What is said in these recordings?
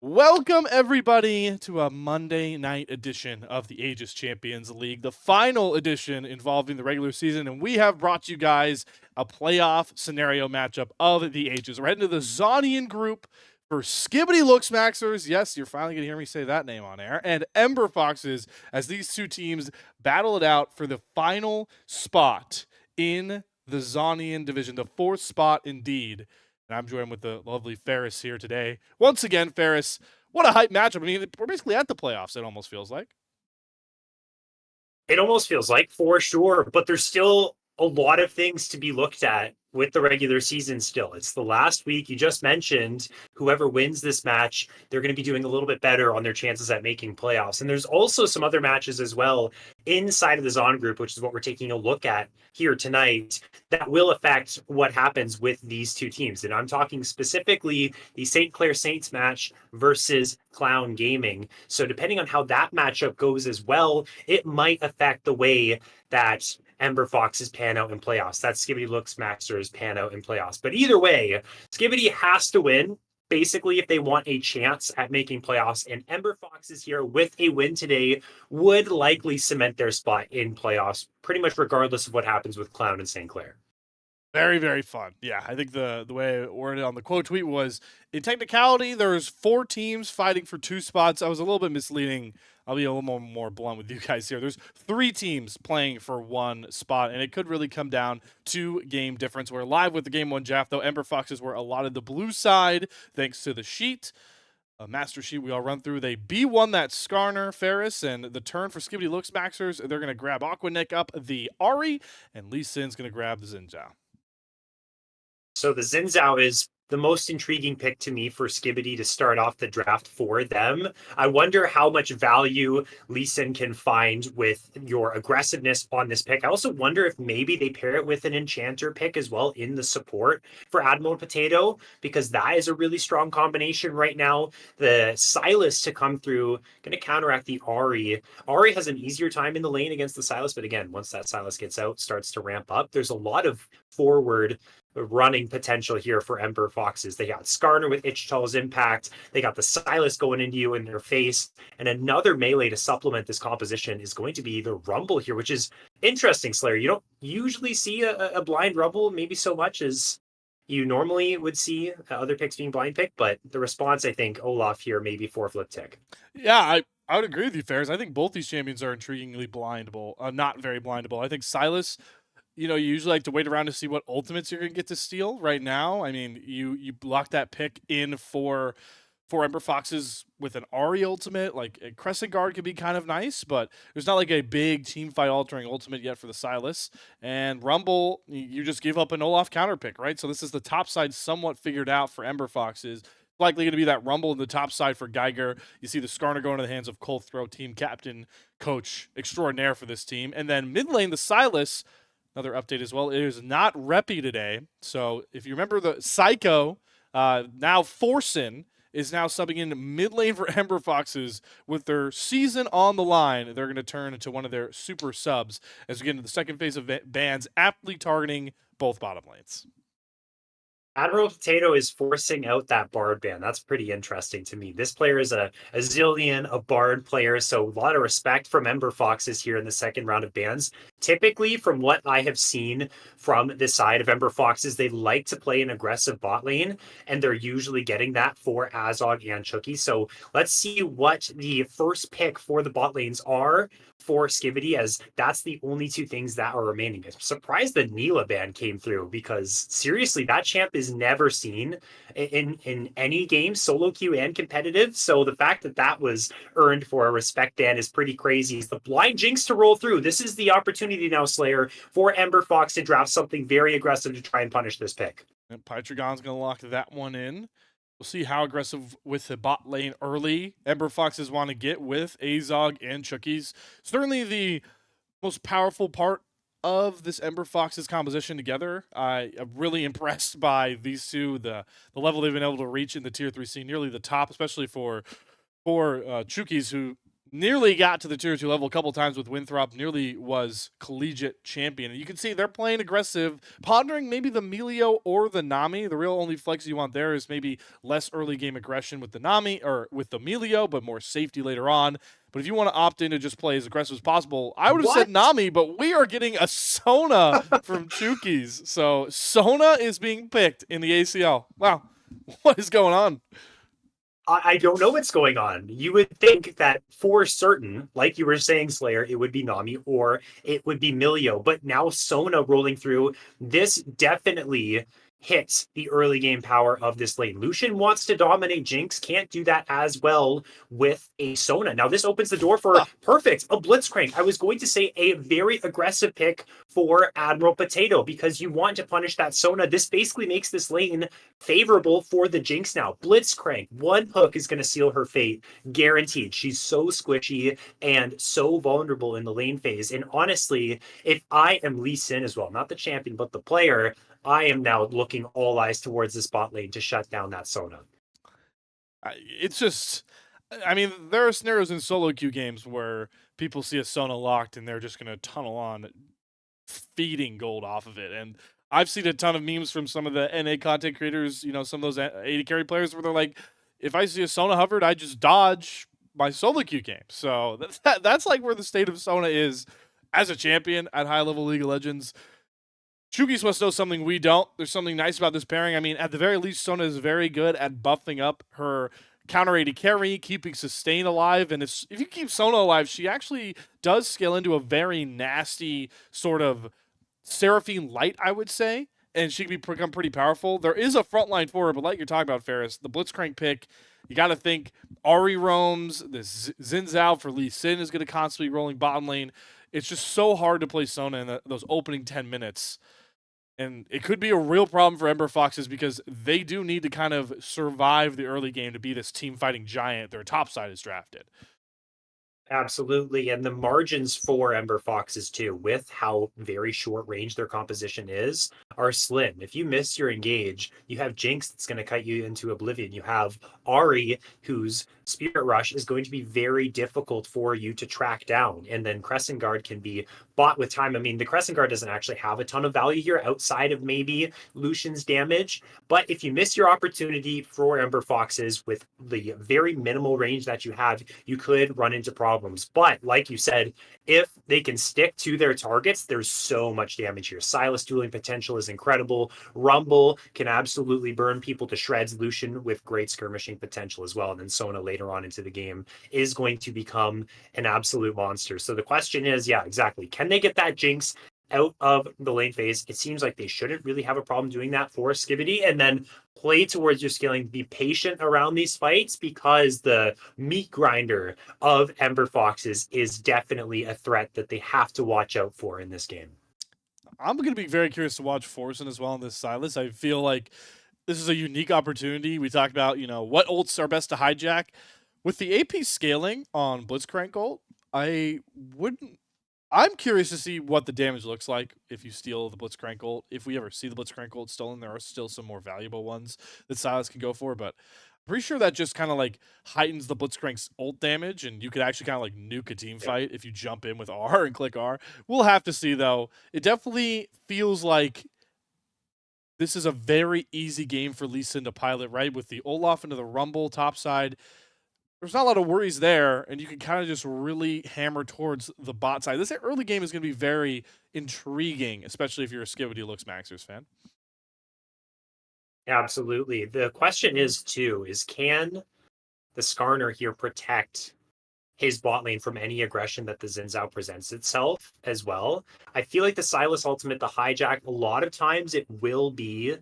Welcome, everybody, to a Monday night edition of the Aegis Champions League, the final edition involving the regular season. And we have brought you guys a playoff scenario matchup of the Aegis. We're heading to the Zonian group for Skibidi Looksmaxxers. Yes, you're finally going to hear me say that name on air. And Ember Foxes, as these two teams battle it out for the final spot in the Zonian division, the fourth spot indeed. And I'm joined with the lovely Ferris here today. Once again, Ferris, what a hype matchup. I mean, we're basically at the playoffs, it almost feels like. It almost feels like, for sure, but there's still a lot of things to be looked at with the regular season still. It's the last week. You just mentioned whoever wins this match, they're going to be doing a little bit better on their chances at making playoffs. And there's also some other matches as well inside of the Zon group, which is what we're taking a look at here tonight, that will affect what happens with these two teams. And I'm talking specifically the St. Clair Saints match versus Clown Gaming. So depending on how that matchup goes as well, it might affect the way that Ember Fox's pan out in playoffs. That's Skibidi Looksmaxxers pan out in playoffs. But either way, Skibidi has to win, basically, if they want a chance at making playoffs. And Ember Foxes here with a win today would likely cement their spot in playoffs, pretty much regardless of what happens with Clown and St. Clair. Very, very fun. Yeah, I think the way it worded on the quote tweet was, in technicality, there's 4 teams fighting for 2 spots. I was a little bit misleading. I'll be a little more blunt with you guys here. There's 3 teams playing for 1 spot, and it could really come down to game difference. We're live with the Game 1 draft, though. Ember Foxes were allotted the blue side thanks to the sheet. A master sheet we all run through. They B1 that Skarner Ferris, and the turn for Skibidi Looksmaxxers, they're going to grab Aquanick up the Ari, and Lee Sin's going to grab the Zinzao. So the Zinzao is the most intriguing pick to me for Skibidi to start off the draft for them. I wonder how much value Lee Sin can find with your aggressiveness on this pick. I also wonder if maybe they pair it with an Enchanter pick as well in the support for Admiral Potato, because that is a really strong combination right now. The Silas to come through, going to counteract the Ari. Ari has an easier time in the lane against the Silas, but again, once that Silas gets out, starts to ramp up. There's a lot of forward running potential here for Ember Foxes. They got Skarner with Ichital's impact. They got the Silas going into you in their face. And another melee to supplement this composition is going to be the Rumble here, which is interesting, Slayer. You don't usually see a blind Rumble, maybe so much as you normally would see other picks being blind picked. But the response, I think, Olaf here, maybe 4-flip tick. Yeah, I would agree with you, Ferris. I think both these champions are intriguingly blindable. Not very blindable. I think Silas, you usually like to wait around to see what ultimates you're going to get to steal. Right now, I mean, you block that pick in for Ember Foxes with an Ari ultimate. Like a Crescent Guard could be kind of nice, but there's not like a big team fight altering ultimate yet for the Silas. And Rumble, you just give up an Olaf counter pick, right? So this is the top side somewhat figured out for Ember Foxes. Likely going to be that Rumble in the top side for Geiger. You see the Skarner going to the hands of Colthrow, team captain, coach extraordinaire for this team. And then mid lane, the Silas, another update as well. It is not Reppy today. So if you remember the Psycho, now Forsen is now subbing in mid lane for Ember Foxes with their season on the line. They're going to turn into one of their super subs as we get into the second phase of bans, aptly targeting both bottom lanes. Admiral Potato is forcing out that Bard ban. That's pretty interesting to me. This player is a Zillion, a Bard player, so a lot of respect from Ember Foxes here in the second round of bans. Typically, from what I have seen from this side of Ember Foxes, they like to play an aggressive bot lane, and they're usually getting that for Azog and Chucky. So let's see what the first pick for the bot lanes are for Skibidi, as that's the only 2 things that are remaining. I'm surprised the Neela ban came through, because seriously, that champ is never seen in any game, solo queue and competitive. So the fact that that was earned for a respect ban is pretty crazy. It's the blind Jinx to roll through. This is the opportunity now, Slayer, for Ember Fox to draft something very aggressive to try and punish this pick. And Pytragon's going to lock that one in. We'll see how aggressive with the bot lane early Ember Foxes want to get with Azog and Chuckies. Certainly the most powerful part of this Ember Foxes composition together. I'm really impressed by these two, the level they've been able to reach in the tier 3 scene, nearly the top, especially for Chukies, who nearly got to the tier 2 level a couple times with Winthrop, nearly was collegiate champion. And you can see they're playing aggressive, pondering maybe the Melio or the Nami. The real only flex you want there is maybe less early game aggression with the Nami or with the Melio, but more safety later on. But if you want to opt in to just play as aggressive as possible, I would have said Nami, but we are getting a Sona from Chukies. So Sona is being picked in the ACL. Wow. What is going on? I don't know what's going on. You would think that for certain, like you were saying, Slayer, it would be Nami or it would be Milio. But now Sona rolling through, this definitely hits the early game power of this lane. Lucian wants to dominate Jinx, can't do that as well with a Sona. Now this opens the door for perfect, a Blitzcrank. I was going to say a very aggressive pick for Admiral Potato, because you want to punish that Sona. This basically makes this lane favorable for the Jinx now. Blitzcrank, one hook is going to seal her fate, guaranteed. She's so squishy and so vulnerable in the lane phase. And honestly, if I am Lee Sin as well, not the champion, but the player, I am now looking all eyes towards this bot lane to shut down that Sona. It's just, I mean, there are scenarios in solo queue games where people see a Sona locked and they're just going to tunnel on, feeding gold off of it. And I've seen a ton of memes from some of the NA content creators, some of those 80 carry players where they're like, if I see a Sona hovered, I just dodge my solo queue game. So that's like where the state of Sona is as a champion at high level League of Legends. Chugis must know something we don't. There's something nice about this pairing. I mean, at the very least, Sona is very good at buffing up her counter AD carry, keeping sustain alive. And if you keep Sona alive, she actually does scale into a very nasty sort of Seraphine Light, I would say. And she can become pretty powerful. There is a frontline for her, but like you're talking about, Ferris, the Blitzcrank pick, you got to think Ari roams, this Xin Zhao for Lee Sin is going to constantly be rolling bottom lane. It's just so hard to play Sona in those opening 10 minutes. And it could be a real problem for Ember Foxes because they do need to kind of survive the early game to be this team fighting giant their top side is drafted. Absolutely. And the margins for Ember Foxes, too, with how very short range their composition is, are slim. If you miss your engage, you have Jinx that's going to cut you into oblivion. You have Ari, whose Spirit Rush is going to be very difficult for you to track down. And then Crescent Guard can be bought with time. I mean, the Crescent Guard doesn't actually have a ton of value here outside of maybe Lucian's damage. But if you miss your opportunity for Ember Foxes with the very minimal range that you have, you could run into problems. But like you said, if they can stick to their targets, there's so much damage here. Sylas dueling potential is incredible. Rumble can absolutely burn people to shreds. Lucian with great skirmishing potential as well. And then Sona later on into the game is going to become an absolute monster. So the question is, yeah, exactly. Can they get that Jinx out of the lane phase? It seems like they shouldn't really have a problem doing that for Skibidi. And then play towards your scaling, be patient around these fights because the meat grinder of Ember Foxes is definitely a threat that they have to watch out for in this game. I'm going to be very curious to watch Forsen as well on this Sylas. I feel like this is a unique opportunity. We talked about, what ults are best to hijack. With the AP scaling on Blitzcrank ult, I wouldn't. I'm curious to see what the damage looks like if you steal the Blitzcrank ult. If we ever see the Blitzcrank ult stolen, there are still some more valuable ones that Sylas can go for, but I'm pretty sure that just kind of like heightens the Blitzcrank's ult damage, and you could actually kind of like nuke a team fight if you jump in with R and click R. We'll have to see though. It definitely feels like this is a very easy game for Lee Sin to pilot, right? With the Olaf into the Rumble top side, there's not a lot of worries there, and you can kind of just really hammer towards the bot side. This early game is going to be very intriguing, especially if you're a Skibidi Looksmaxxers fan. Absolutely. The question is too, is can the Skarner here protect his bot lane from any aggression that the Xin Zhao presents itself as well? I feel like the Sylas ultimate, the hijack, a lot of times it will be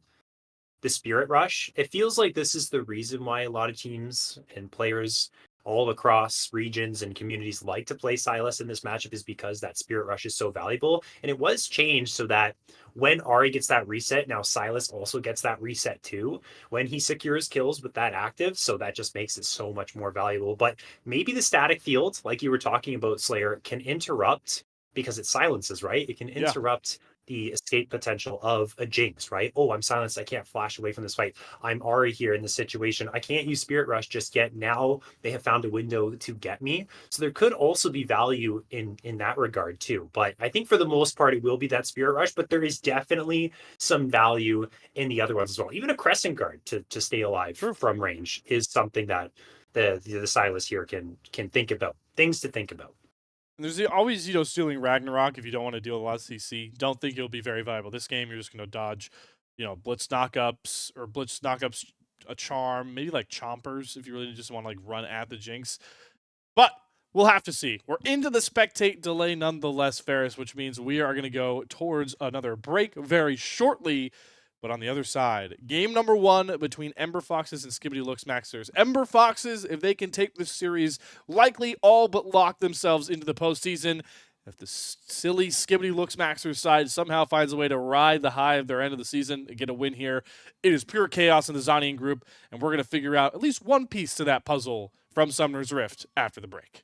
the Spirit Rush. It feels like this is the reason why a lot of teams and players all across regions and communities like to play Sylas in this matchup, is because that Spirit Rush is so valuable. And it was changed so that when Ari gets that reset, now Sylas also gets that reset too when he secures kills with that active. So that just makes it so much more valuable. But maybe the static field, like you were talking about, Slayer, can interrupt because it silences, right? It can Yeah. interrupt the escape potential of a Jinx, right? Oh, I'm silenced. I can't flash away from this fight. I'm Ari here in this situation. I can't use Spirit Rush just yet. Now they have found a window to get me. So there could also be value in that regard too. But I think for the most part, it will be that Spirit Rush, but there is definitely some value in the other ones as well. Even a Crescent Guard to stay alive from range is something that the Sylas here can think about. Things to think about. And there's always, stealing Ragnarok if you don't want to deal with a lot of CC. Don't think it'll be very viable. This game, you're just going to dodge, blitz knockups or blitz knockups, a charm, maybe like chompers if you really just want to like run at the Jinx. But we'll have to see. We're into the spectate delay nonetheless, Ferris, which means we are going to go towards another break very shortly. But on the other side, game number 1 between Ember Foxes and Skibidi Looksmaxxers. Ember Foxes, if they can take this series, likely all but lock themselves into the postseason. If the silly Skibidi Looksmaxxers side somehow finds a way to ride the high of their end of the season and get a win here, it is pure chaos in the Zhonyan group, and we're going to figure out at least one piece to that puzzle from Summoner's Rift after the break.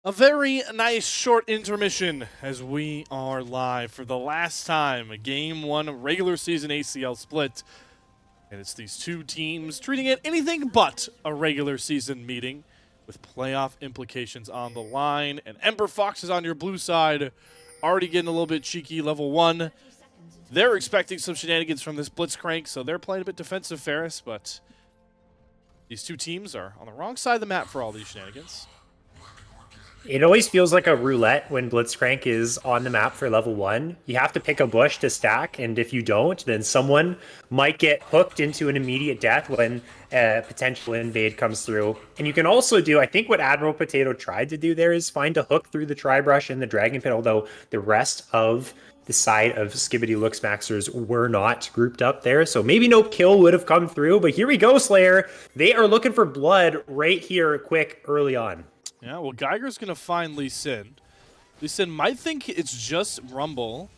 A very nice short intermission as we are live for the last time. A Game 1 regular season ACL split. And it's these two teams treating it anything but a regular season meeting with playoff implications on the line. And Ember Fox is on your blue side, already getting a little bit cheeky, level 1. They're expecting some shenanigans from this Blitzcrank, so they're playing a bit defensive, Ferris, but these two teams are on the wrong side of the map for all these shenanigans. It always feels like a roulette when Blitzcrank is on the map for level 1. You have to pick a bush to stack, and if you don't, then someone might get hooked into an immediate death when a potential invade comes through. And you can also do, I think what Admiral Potato tried to do there is find a hook through the Tri-Brush and the Dragon Pit, although the rest of the side of Skibidi Looksmaxxers were not grouped up there. So maybe no kill would have come through, but here we go, Slayer. They are looking for blood right here quick early on. Yeah, well, Geiger's going to find Lee Sin. Lee Sin might think it's just Rumble,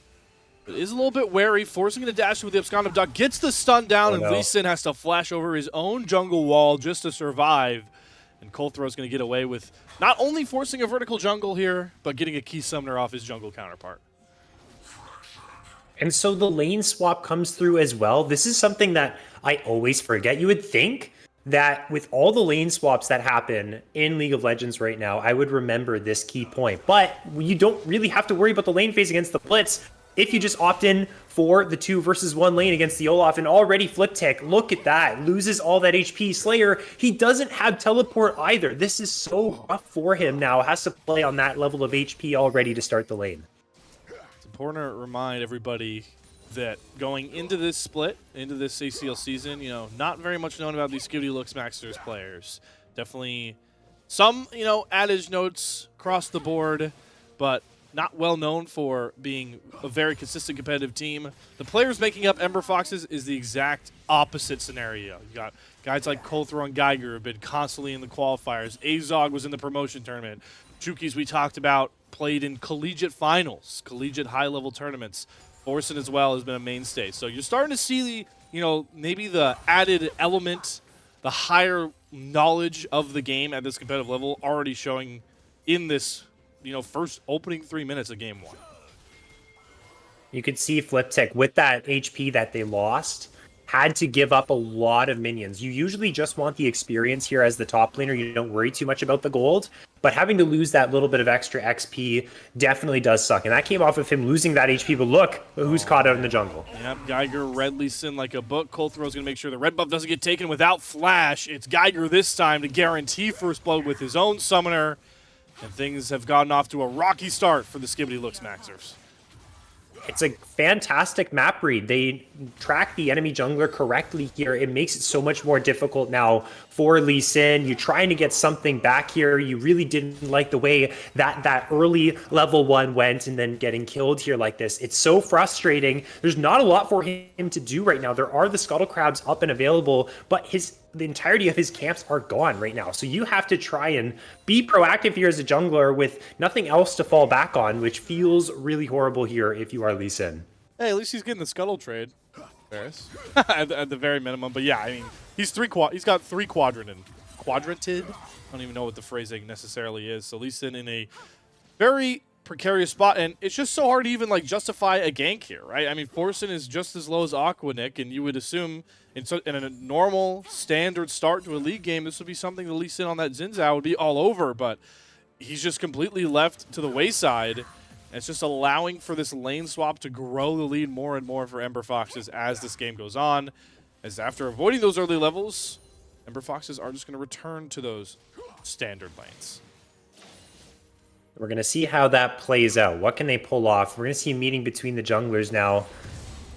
but is a little bit wary, forcing him to dash with the Abscond of Duck. Gets the stun down, and Lee Sin has to flash over his own jungle wall just to survive. And Colthro's going to get away with not only forcing a vertical jungle here, but getting a key summoner off his jungle counterpart. And so the lane swap comes through as well. This is something that I always forget. You would think that with all the lane swaps that happen in League of Legends right now, I would remember this key point. But you don't really have to worry about the lane phase against the Blitz if you just opt in for the 2 versus 1 lane against the Olaf. And already Flip-Tick, look at that, loses all that HP. Slayer, he doesn't have teleport either. This is so rough for him now. Has to play on that level of HP already to start the lane. It's important to remind everybody that going into this split, into this ACL season, you know, not very much known about these Skibidi Looksmaxxers players. Definitely some, you know, adage notes across the board, but not well known for being a very consistent competitive team. The players making up Ember Foxes is the exact opposite scenario. You got guys like Colthro and Geiger who have been constantly in the qualifiers. Azog was in the promotion tournament. Juki's we talked about played in collegiate finals, collegiate high-level tournaments. Orson as well has been a mainstay. So you're starting to see, you know, maybe the added element, the higher knowledge of the game at this competitive level already showing in this, you know, first opening 3 minutes of game 1. You could see Flip-Tick with that HP that they lost had to give up a lot of minions. You usually just want the experience here as the top laner. You don't worry too much about the gold, but having to lose that little bit of extra XP definitely does suck. And that came off of him losing that HP, but look who's caught out in the jungle. Yep, Geiger read Lee Sin like a book. Colthro's going to make sure the red buff doesn't get taken without flash. It's Geiger this time to guarantee first blood with his own summoner. And things have gotten off to a rocky start for the Skibidi Looksmaxxers. It's a fantastic map read. They track the enemy jungler correctly here. It makes it so much more difficult now for Lee Sin. You're trying to get something back here. You really didn't like the way that early level 1 went and then getting killed here like this. It's so frustrating. There's not a lot for him to do right now. There are the Scuttle Crabs up and available, but the entirety of his camps are gone right now. So you have to try and be proactive here as a jungler with nothing else to fall back on, which feels really horrible here if you are Lee Sin. Hey, at least he's getting the Scuttle trade, Ferris, at the very minimum. But yeah, I mean, he's got 3 quadranted. I don't even know what the phrasing necessarily is. So Lee Sin in a very precarious spot, and it's just so hard to even like justify a gank here, right? I mean, Forsen is just as low as Aquanick, and you would assume in a normal standard start to a league game, this would be something the Lee Sin on that Xin Zhao would be all over, but he's just completely left to the wayside. And it's just allowing for this lane swap to grow the lead more and more for Ember Foxes as this game goes on. As after avoiding those early levels, Ember Foxes are just going to return to those standard lanes. We're going to see how that plays out. What can they pull off? We're going to see a meeting between the junglers now.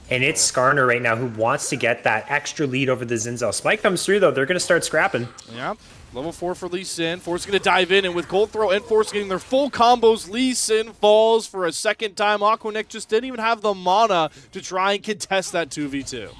And it's Skarner right now who wants to get that extra lead over the Xin Zhao. Spike comes through, though. They're going to start scrapping. Yeah. Level 4 for Lee Sin. Force going to dive in, and with Colthro and Force getting their full combos, Lee Sin falls for a second time. Aquanick just didn't even have the mana to try and contest that 2v2.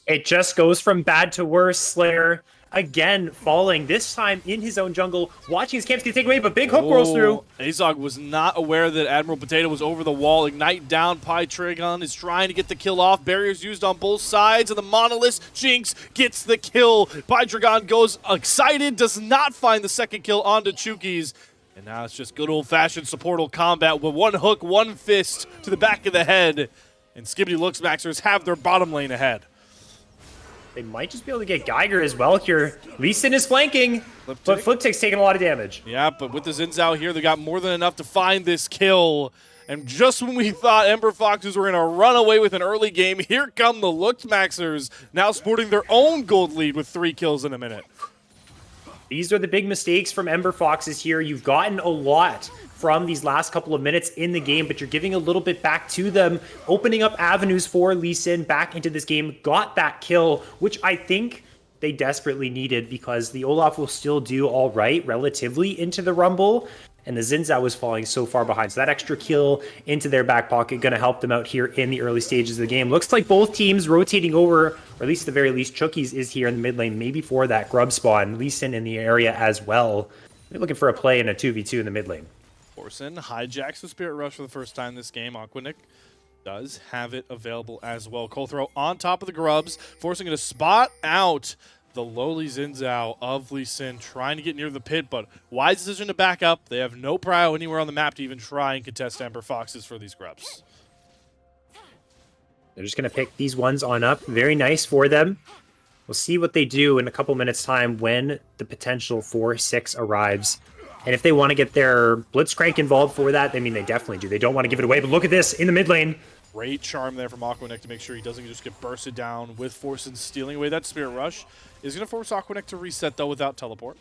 It just goes from bad to worse, Slayer. again falling, this time in his own jungle, watching his camps get taken away, but big hook rolls through. Azog was not aware that Admiral Potato was over the wall. Ignite down, Pytrigon is trying to get the kill off. Barriers used on both sides, and the Monolith Jinx gets the kill. Pytrigon goes excited, does not find the second kill onto Chukis. And now it's just good old-fashioned supportal combat with one hook, one fist to the back of the head. And Skibidi Looksmaxxers have their bottom lane ahead. They might just be able to get Geiger as well here. Lee Sin is flanking, but Fliptick's taking a lot of damage. Yeah, but with the Zins out here, they got more than enough to find this kill. And just when we thought Ember Foxes were going to run away with an early game, here come the Looksmaxxers, now sporting their own gold lead with 3 kills in a minute. These are the big mistakes from Ember Foxes here. You've gotten a lot from these last couple of minutes in the game, but you're giving a little bit back to them, opening up avenues for Lee Sin back into this game, got that kill, which I think they desperately needed because the Olaf will still do all right relatively into the Rumble, and the Zinzao was falling so far behind. So that extra kill into their back pocket going to help them out here in the early stages of the game. Looks like both teams rotating over, or at least at the very least, Chookies is here in the mid lane, maybe for that grub spawn. Lee Sin in the area as well. They're looking for a play in a 2v2 in the mid lane. Forsen hijacks the Spirit Rush for the first time this game. Aquanic does have it available as well. Colthrow on top of the grubs, forcing it to spot out the lowly Zinzao of Lee Sin, trying to get near the pit, but wise decision to back up. They have no prio anywhere on the map to even try and contest Ember Foxes for these grubs. They're just going to pick these ones on up. Very nice for them. We'll see what they do in a couple minutes' time when the potential for 6 arrives. And if they want to get their Blitzcrank involved for that, I mean, they definitely do. They don't want to give it away, but look at this in the mid lane. Great charm there from Aquanic to make sure he doesn't just get bursted down with Forsen stealing away that Spirit Rush. Is going to force Aquanic to reset, though, without teleport.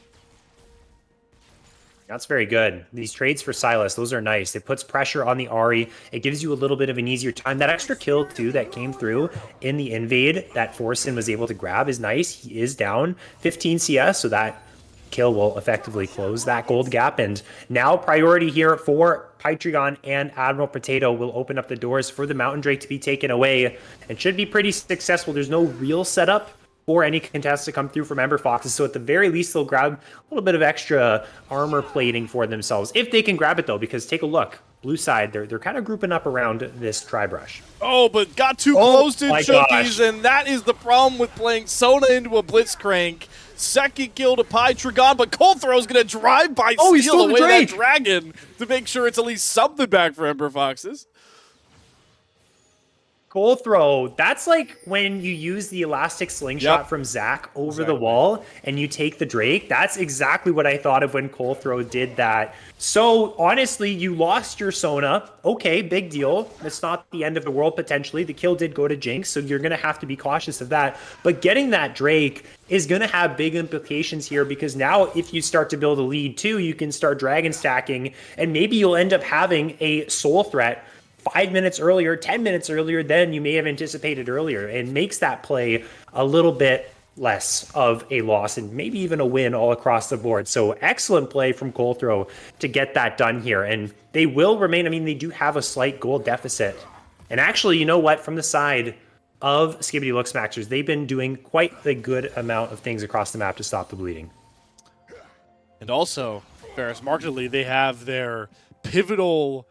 That's very good. These trades for Sylas, those are nice. It puts pressure on the Ahri. It gives you a little bit of an easier time. That extra kill, too, that came through in the invade that Forsen was able to grab is nice. He is down 15 CS, so that kill will effectively close that gold gap. And now priority here for Pytrigon and Admiral Potato will open up the doors for the Mountain Drake to be taken away and should be pretty successful. There's no real setup for any contest to come through from Ember Foxes, so at the very least they'll grab a little bit of extra armor plating for themselves if they can grab it, though, because take a look. Blue side, they're kind of grouping up around this Tri-Brush. Oh, but got too close to Chookies, and that is the problem with playing Sona into a Blitzcrank. Second kill to Pytrigon, but Colthrow's going to drive by steal away that dragon to make sure it's at least something back for Ember Foxes. Colthrow, that's like when you use the elastic slingshot from Zach over the wall and you take the Drake. That's exactly what I thought of when Colthrow did that. So honestly, you lost your Sona. Okay, big deal. It's not the end of the world potentially. The kill did go to Jinx, so you're going to have to be cautious of that. But getting that Drake is going to have big implications here because now if you start to build a lead too, you can start dragon stacking and maybe you'll end up having a soul threat 5 minutes earlier, 10 minutes earlier than you may have anticipated earlier, and makes that play a little bit less of a loss and maybe even a win all across the board. So excellent play from Colthrow to get that done here. And they will remain, I mean, they do have a slight goal deficit. And actually, you know what? From the side of Skibidi Looksmaxxers, they've been doing quite a good amount of things across the map to stop the bleeding. And also, Ferris, markedly, they have their pivotal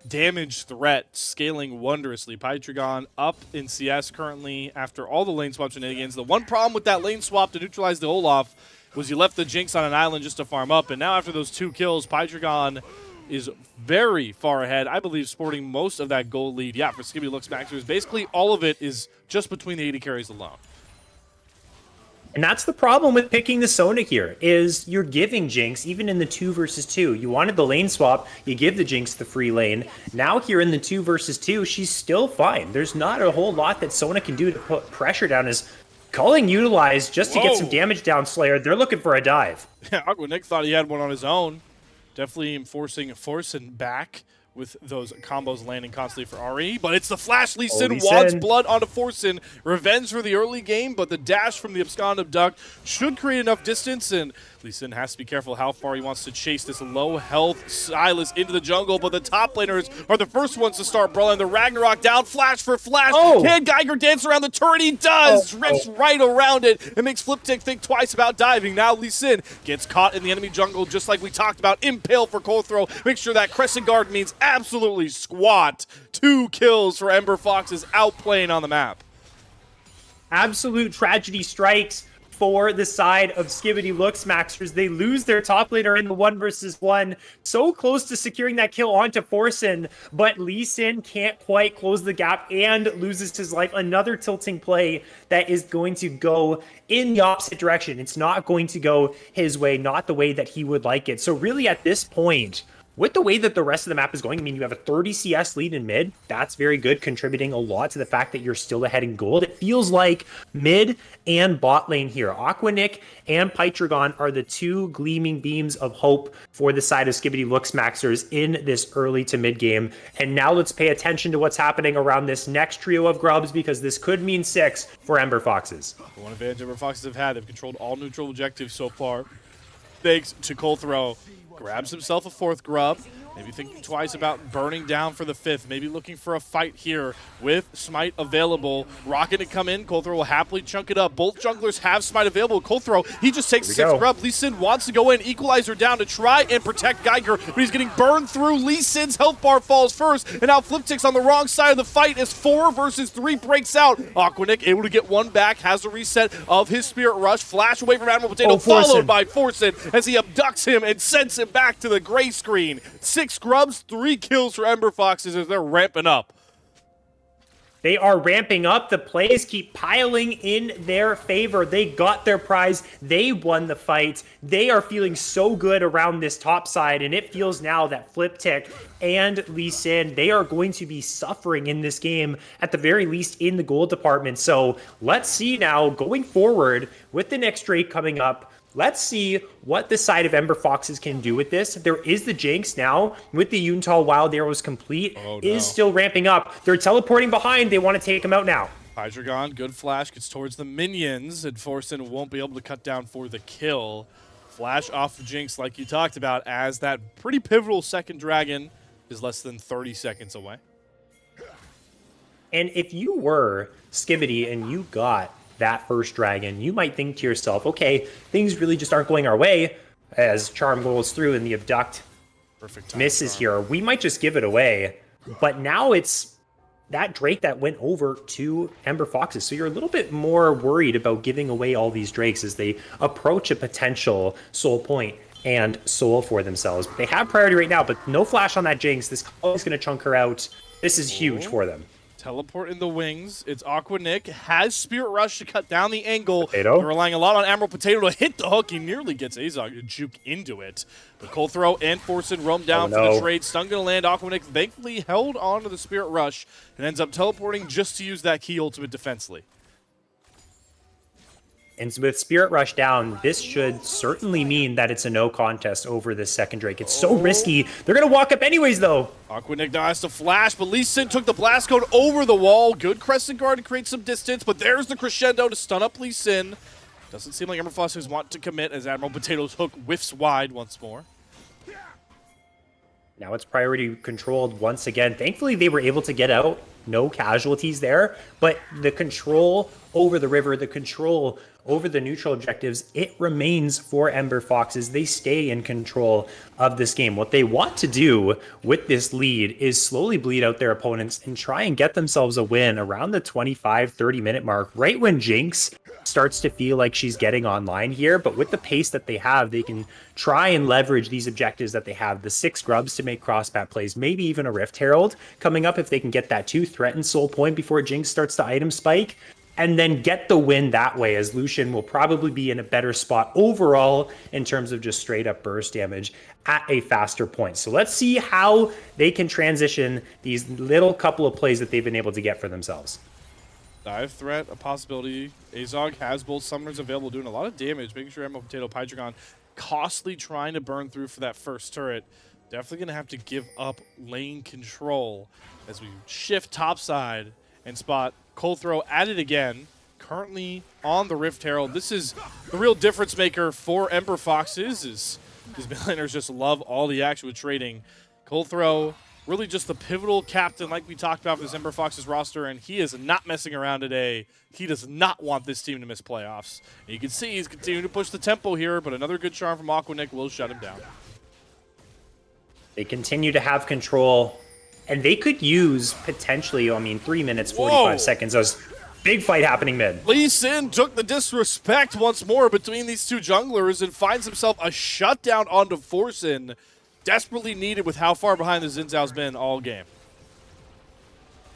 damage threat scaling wondrously. Pytrigon up in CS currently after all the lane swap shenanigans. The one problem with that lane swap to neutralize the Olaf was you left the Jinx on an island just to farm up, and now after those 2 kills, Pytrigon is very far ahead. I believe sporting most of that gold lead. Yeah, for Skibidi Looksmaxxers, basically all of it is just between the AD carries alone. And that's the problem with picking the Sona here, is you're giving Jinx, even in the 2 versus 2. You wanted the lane swap, you give the Jinx the free lane. Now here in the 2 versus 2, she's still fine. There's not a whole lot that Sona can do to put pressure down. As Culling utilized just to get some damage down Slayer, they're looking for a dive. Yeah, Aquanic thought he had one on his own. Definitely enforcing Forsen back with those combos landing constantly for RE, but it's the flash. Lee Sin wads blood onto Forsen. Revenge for the early game, but the dash from the Abscond Abduct should create enough distance, and Lee Sin has to be careful how far he wants to chase this low health Silas into the jungle, but the top laners are the first ones to start brawling. The Ragnarok down, flash for flash. Can Geiger dance around the turret? He does! Rips right around it and makes Fliptick think twice about diving. Now Lee Sin gets caught in the enemy jungle, just like we talked about. Impale for Colthrow. Make sure that Crescent Guard means absolutely squat. 2 kills for Ember Foxes outplaying on the map. Absolute tragedy strikes for the side of Skibidi Looksmaxxers. They lose their top laner in the 1v1. So close to securing that kill onto Forsen, but Lee Sin can't quite close the gap and loses his life. Another tilting play that is going to go in the opposite direction. It's not going to go his way, not the way that he would like it. So really at this point, with the way that the rest of the map is going, I mean, you have a 30 CS lead in mid. That's very good, contributing a lot to the fact that you're still ahead in gold. It feels like mid and bot lane here. Aquanic and Pytragon are the 2 gleaming beams of hope for the side of Skibidi Looksmaxxers in this early to mid game. And now let's pay attention to what's happening around this next trio of grubs, because this could mean 6 for Ember Foxes. The one advantage Ember Foxes have had, they've controlled all neutral objectives so far. Thanks to Colthrow. Grabs himself a 4th grub. Maybe thinking twice about burning down for the 5th. Maybe looking for a fight here with Smite available. Rocket to come in. Colthrow will happily chunk it up. Both junglers have Smite available. Colthrow, he just takes the 6th grub. Lee Sin wants to go in. Equalizer down to try and protect Geiger, but he's getting burned through. Lee Sin's health bar falls first, and now Fliptick's on the wrong side of the fight as 4 versus 3 breaks out. Aquanic able to get 1 back, has a reset of his Spirit Rush. Flash away from Admiral Potato, followed by Forsen as he abducts him and sends him back to the gray screen. 6 grubs, 3 kills for Ember Foxes as they're ramping up. They are ramping up. The plays keep piling in their favor. They got their prize. They won the fight. They are feeling so good around this top side, and it feels now that Fliptick and Lee Sin, they are going to be suffering in this game, at the very least in the gold department. So let's see now, going forward with the next Drake coming up, let's see what the side of Ember Foxes can do with this. There is the Jinx now with the Yuntal Wild Arrows complete. Is still ramping up. They're teleporting behind. They want to take him out now. Pydragon, good flash, gets towards the minions, and Forsen won't be able to cut down for the kill. Flash off of Jinx like you talked about, as that pretty pivotal 2nd dragon is less than 30 seconds away. And if you were Skibidi and you got that 1st dragon, you might think to yourself, okay, things really just aren't going our way, as Charm goes through and the Abduct misses here. We might just give it away. But now it's that Drake that went over to Ember Foxes. So you're a little bit more worried about giving away all these Drakes as they approach a potential soul point and soul for themselves. They have priority right now, but no flash on that Jinx. This is going to chunk her out. This is huge for them. Teleport in the wings. It's Aquanic. Has Spirit Rush to cut down the angle. Potato. They're relying a lot on Admiral Potato to hit the hook. He nearly gets Azog to juke into it. But Colthrow and Forsen roam down for the trade. Stun gonna land. Aquanic thankfully held on to the Spirit Rush and ends up teleporting just to use that key ultimate defensively. And with Spirit Rush down, this should certainly mean that it's a no contest over this 2nd Drake. It's so risky. They're going to walk up anyways, though. Aquanic now has to flash, but Lee Sin took the blast code over the wall. Good Crescent Guard to create some distance, but there's the crescendo to stun up Lee Sin. Doesn't seem like Ember Foxes want to commit as Admiral Potato's hook whiffs wide once more. Now it's priority controlled once again. Thankfully, they were able to get out. No casualties there, but the control over the river, the control over the neutral objectives, it remains for Ember Foxes. They stay in control of this game. What they want to do with this lead is slowly bleed out their opponents and try and get themselves a win around the 25-30 minute mark, right when Jinx starts to feel like she's getting online here. But with the pace that they have, they can try and leverage these objectives that they have. The 6 grubs to make crosspat plays, maybe even a Rift Herald coming up if they can get that 2 threatened soul point before Jinx starts to item spike, and then get the win that way, as Lucian will probably be in a better spot overall in terms of just straight up burst damage at a faster point. So let's see how they can transition these little couple of plays that they've been able to get for themselves. Dive threat, a possibility. Azog has both summoners available, doing a lot of damage, making sure Emerald Potato, Pydragon, costly trying to burn through for that 1st turret. Definitely going to have to give up lane control as we shift topside and spot Colthrow at it again. currently on the Rift Herald. This is the real difference maker for Ember Foxes, is these mid laners just love all the action with trading. Colthrow, really just the pivotal captain like we talked about for this Ember Foxes roster, and he is not messing around today. He does not want this team to miss playoffs. And you can see he's continuing to push the tempo here, but another good charm from Aquanick will shut him down. They continue to have control, and they could use potentially, 3 minutes, 45 seconds. There's big fight happening mid. Lee Sin took the disrespect once more between these two junglers and finds himself a shutdown onto Forsen. Desperately needed with how far behind the Xin Zhao's been all game.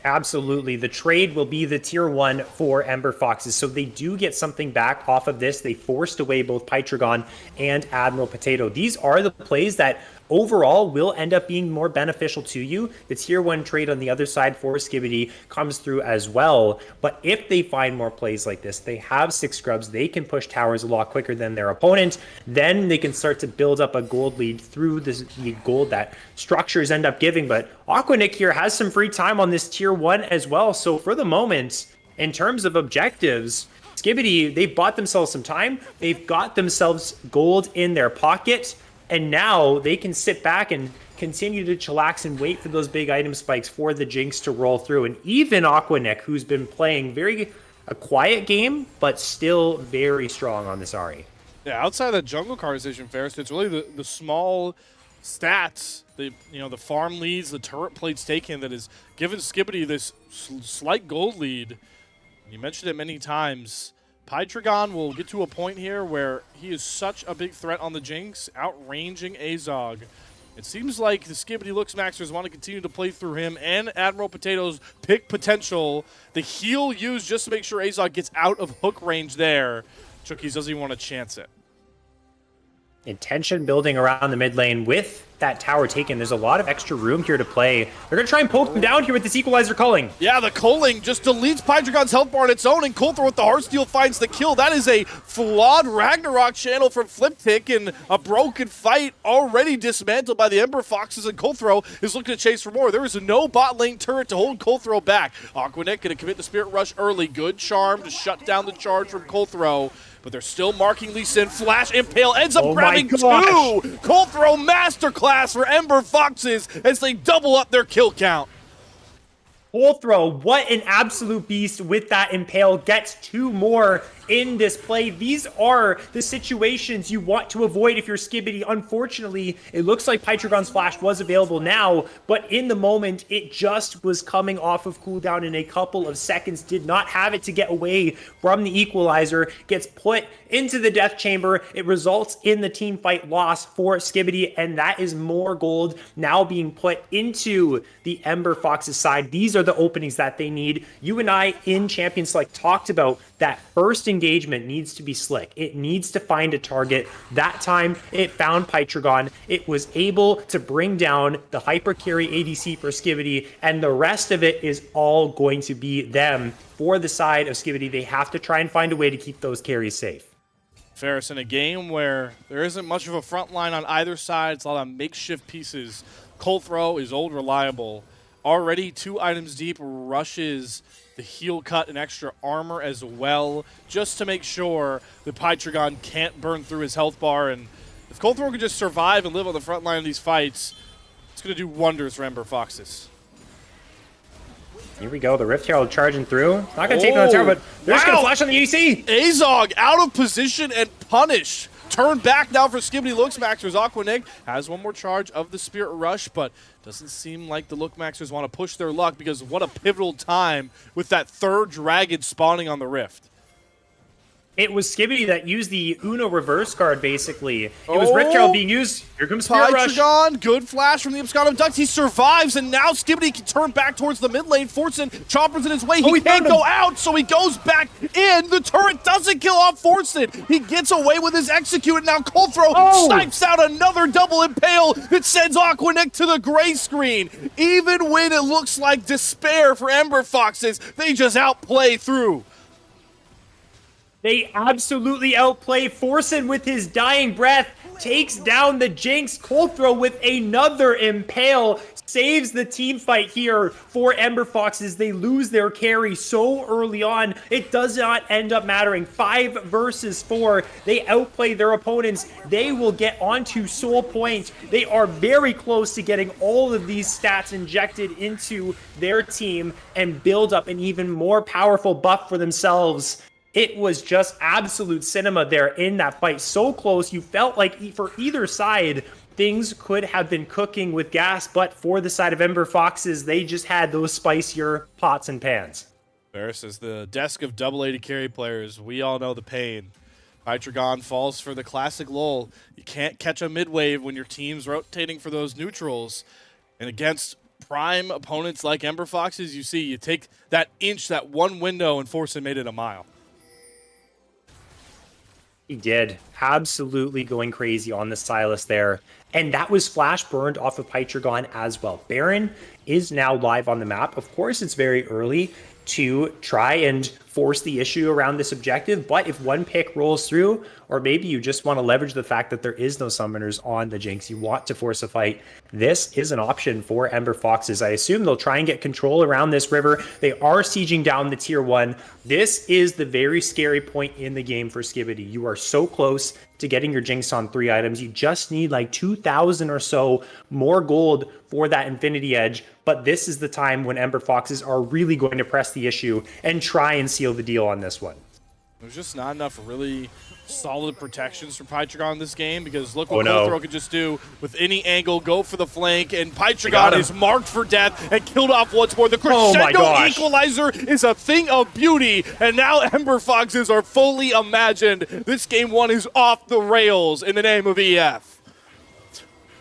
Absolutely. The trade will be the tier 1 for Ember Foxes, so they do get something back off of this. They forced away both Pytragon and Admiral Potato. These are the plays that overall will end up being more beneficial to you. The tier 1 trade on the other side for Skibidi comes through as well. But if they find more plays like this, they have 6 scrubs, they can push towers a lot quicker than their opponent. Then they can start to build up a gold lead through the gold that structures end up giving. But Aquanick here has some free time on this tier 1 as well. So for the moment, in terms of objectives, Skibidi, they've bought themselves some time. They've got themselves gold in their pocket. And now they can sit back and continue to chillax and wait for those big item spikes for the Jinx to roll through. And even Aquanick, who's been playing a quiet game, but still very strong on this Ahri. Yeah, outside of that jungle conversation, Ferris, it's really the small stats, the farm leads, the turret plates taken that has given Skibidi this slight gold lead. You mentioned it many times. Pytragon will get to a point here where he is such a big threat on the Jinx, outranging Azog. It seems like the Skibidi Looksmaxxers want to continue to play through him and Admiral Potato's pick potential. The heal used just to make sure Azog gets out of hook range there. Chookies doesn't even want to chance it. Intention building around the mid lane with that tower taken. There's a lot of extra room here to play. They're going to try and poke them down here with this equalizer culling. Yeah, the culling just deletes Pydragon's health bar on its own, and Colthrow with the Heartsteel finds the kill. That is a flawed Ragnarok channel from Fliptick, and a broken fight already dismantled by the Ember Foxes, and Colthrow is looking to chase for more. There is no bot lane turret to hold Colthrow back. Aquanick going to commit the Spirit Rush early. Good charm to shut down the charge from Colthrow. But they're still marking Lee Sin. Flash Impale ends up grabbing 2. Colthrow masterclass for Ember Foxes as they double up their kill count. Colthrow, what an absolute beast with that Impale. Gets 2 more in this play. These are the situations you want to avoid if you're Skibidi. Unfortunately, it looks like Pytragon's Flash was available now, but in the moment, it just was coming off of cooldown in a couple of seconds. Did not have it to get away from the equalizer. Gets put into the death chamber. It results in the team fight loss for Skibidi, and that is more gold now being put into the Ember Foxes side. These are the openings that they need. You and I in Champions Select talked about that first engagement needs to be slick. It needs to find a target. That time, it found Pytragon. It was able to bring down the hyper carry ADC for Skibidi, and the rest of it is all going to be them. For the side of Skibidi, they have to try and find a way to keep those carries safe. Ferris, in a game where there isn't much of a front line on either side, it's a lot of makeshift pieces. Colthrow is old reliable. Already 2 items deep, rushes the heal cut and extra armor as well, just to make sure that Pytragon can't burn through his health bar. And if Colthrow can just survive and live on the front line of these fights, it's going to do wonders for Ember Foxes. Here we go, the Rift Herald charging through. It's not going to take on the tower, but they're just going to flash on the EC. Azog out of position and punished. Turn back now for Skibidi Looksmaxxers. Aquanick has 1 more charge of the Spirit Rush, but doesn't seem like the Looksmaxxers want to push their luck, because what a pivotal time with that 3rd dragon spawning on the Rift. It was Skibidi that used the Uno reverse card, basically. It was Rift Herald being used. Here comes Spirit Rush. Pytragon, good flash from the Abscond of Ducks. He survives, and now Skibidi can turn back towards the mid lane. Forsen, Chopper's in his way. He can't go out, so he goes back in. The turret doesn't kill off Forsen. He gets away with his execute, and now Colthrow snipes out another double impale that sends Aquanick to the gray screen. Even when it looks like despair for Ember Foxes, they just outplay through. They absolutely outplay. Forsen with his dying breath takes down the Jinx. Colthrow with another impale. saves the team fight here for Ember Foxes. They lose their carry so early on. It does not end up mattering. 5 versus 4. They outplay their opponents. They will get onto Soul Point. They are very close to getting all of these stats injected into their team and build up an even more powerful buff for themselves. It was just absolute cinema there in that fight. So close, you felt like for either side, things could have been cooking with gas, but for the side of Ember Foxes, they just had those spicier pots and pans. Ferris says the desk of AA to carry players. We all know the pain. Pytragon falls for the classic lull. You can't catch a mid-wave when your team's rotating for those neutrals. And against prime opponents like Ember Foxes, you take that inch, that one window, and Forsen made it a mile. He did. Absolutely going crazy on the Silas there. And that was flash burned off of Pytragon as well. Baron is now live on the map. Of course, it's very early to try and force the issue around this objective, but if one pick rolls through, or maybe you just want to leverage the fact that there is no summoners on the Jinx, you want to force a fight, this is an option for Ember Foxes. I assume they'll try and get control around this river. They are sieging down the tier 1. This is the very scary point in the game for Skibidi. You are so close to getting your Jinx on 3 items. You just need like 2,000 or so more gold for that Infinity Edge, but this is the time when Ember Foxes are really going to press the issue and try and seal the deal on this one. There's just not enough really solid protections from Pytragon in this game, because look what Coldthrow could just do with any angle, go for the flank, and Pytragon is marked for death and killed off once more. The crescendo equalizer is a thing of beauty, and now Ember Foxes are fully imagined. This game 1 is off the rails in the name of EF.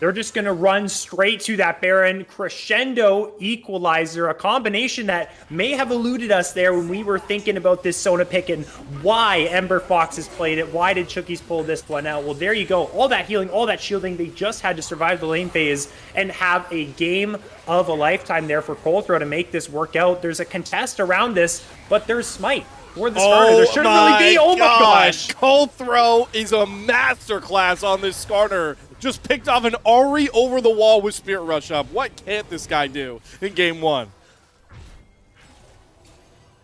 They're just going to run straight to that Baron crescendo equalizer, a combination that may have eluded us there when we were thinking about this Sona pick and why Ember Foxes played it. Why did Chookies pull this one out? Well, there you go. All that healing, all that shielding. They just had to survive the lane phase and have a game of a lifetime there for Coldthrow to make this work out. There's a contest around this, but there's Smite. For the starter. There shouldn't really be. Oh my gosh. Coldthrow is a masterclass on this starter. Just picked off an Ari over the wall with Spirit Rush up. What can't this guy do in game 1?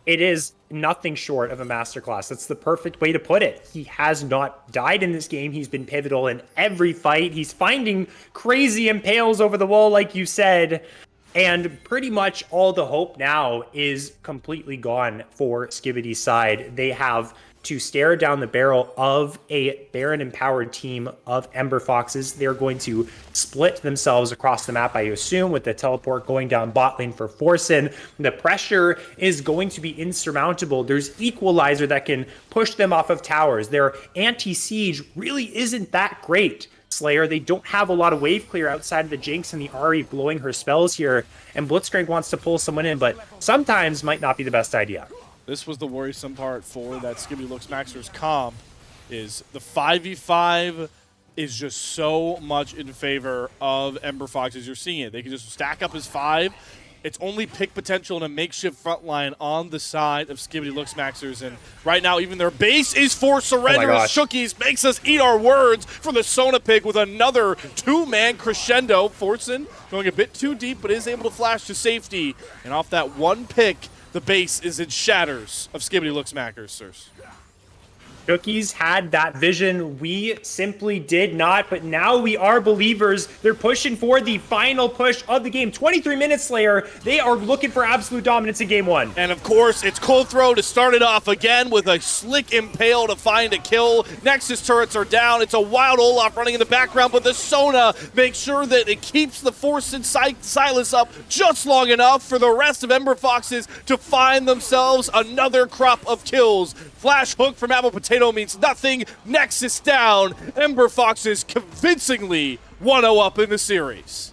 It is nothing short of a masterclass. That's the perfect way to put it. He has not died in this game. He's been pivotal in every fight. He's finding crazy impales over the wall, like you said. And pretty much all the hope now is completely gone for Skibidi's side. They have to stare down the barrel of a Baron-empowered team of Ember Foxes. They're going to split themselves across the map, I assume, with the teleport going down bot lane for Forsen. The pressure is going to be insurmountable. There's Equalizer that can push them off of towers. Their anti-siege really isn't that great. Slayer, they don't have a lot of wave clear outside of the Jinx and the Ari blowing her spells here, and Blitzcrank wants to pull someone in, but sometimes might not be the best idea. This was the worrisome part for that Skibidi Looksmaxxers comp, is the 5v5 is just so much in favor of Ember Foxes. You're seeing it. They can just stack up as 5. It's only pick potential in a makeshift front line on the side of Skibidi Looksmaxxers, and right now even their base is for surrender as Chookies makes us eat our words for the Sona pick with another 2-man crescendo. Forsen going a bit too deep, but is able to flash to safety, and off that one pick, the base is in shatters of Skibidi Looksmaxxers. Cookies had that vision. We simply did not, but now we are believers. They're pushing for the final push of the game. 23 minutes, Slayer. They are looking for absolute dominance in game 1. And of course, it's Coldthrow to start it off again with a slick impale to find a kill. Nexus turrets are down. It's a wild Olaf running in the background, but the Sona makes sure that it keeps the Force and Silas up just long enough for the rest of Ember Foxes to find themselves another crop of kills. Flash hook from Apple Potato means nothing. Nexus down. Ember Foxes convincingly 1-0 up in the series.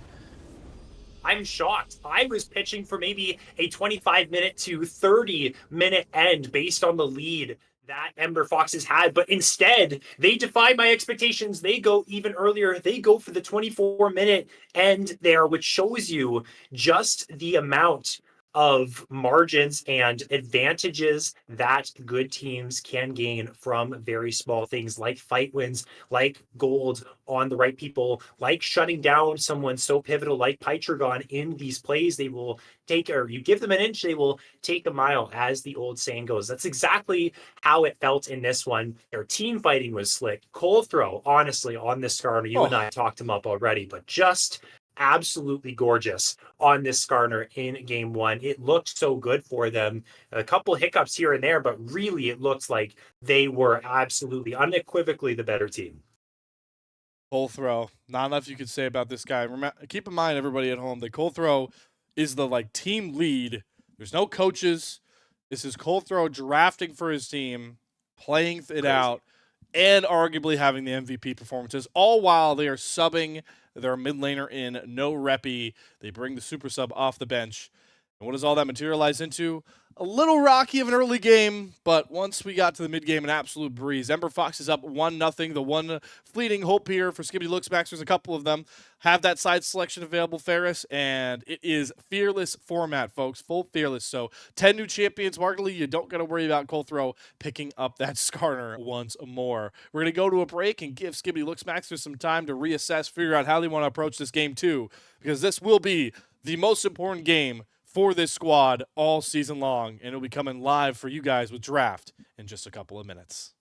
I'm shocked. I was pitching for maybe a 25-minute to 30-minute end based on the lead that Ember Foxes had, but instead, they defy my expectations. They go even earlier. They go for the 24-minute end there, which shows you just the amount of margins and advantages that good teams can gain from very small things like fight wins, like gold on the right people, like shutting down someone so pivotal like Pytragon in these plays. They will take, or you give them an inch, they will take a mile, as the old saying goes. That's exactly how it felt in this one. Their team fighting was slick. Cold throw, honestly, on this Skarner, you and I talked him up already, but just absolutely gorgeous on this Skarner in game one. It looked so good for them. A couple hiccups here and there, but really it looks like they were absolutely unequivocally the better team. Cole Throw. Not enough you could say about this guy. Keep in mind, everybody at home, that Cole Throw is the like team lead. There's no coaches. This is Cole Throw drafting for his team, playing it out, and arguably having the MVP performances, all while they are subbing their mid laner in no reppy. They bring the super sub off the bench. And what does all that materialize into? A little rocky of an early game, but once we got to the mid game, an absolute breeze. Ember Fox is up 1-0. The one fleeting hope here for Skibidi Looksmaxxers, a couple of them have that side selection available, Ferris, and it is fearless format, folks. Full fearless. So 10 new champions. Markedly, you don't got to worry about Cole Throw picking up that Skarner once more. We're going to go to a break and give Skibidi Looksmaxxers some time to reassess, figure out how they want to approach this game too, because this will be the most important game for this squad all season long, and it'll be coming live for you guys with draft in just a couple of minutes.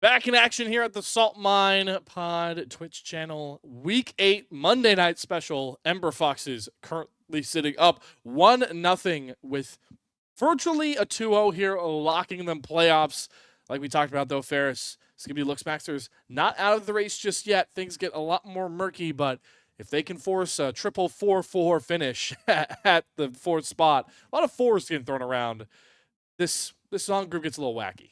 Back in action here at the Salt Mine Pod Twitch channel. Week 8 Monday night special. Ember Foxes currently sitting up 1-0 with virtually a 2-0 here, locking them playoffs. Like we talked about though, Ferris, Skibidi Looksmaxxers not out of the race just yet. Things get a lot more murky, but if they can force a triple 4-4 finish at the 4th spot, a lot of fours getting thrown around. This song group gets a little wacky.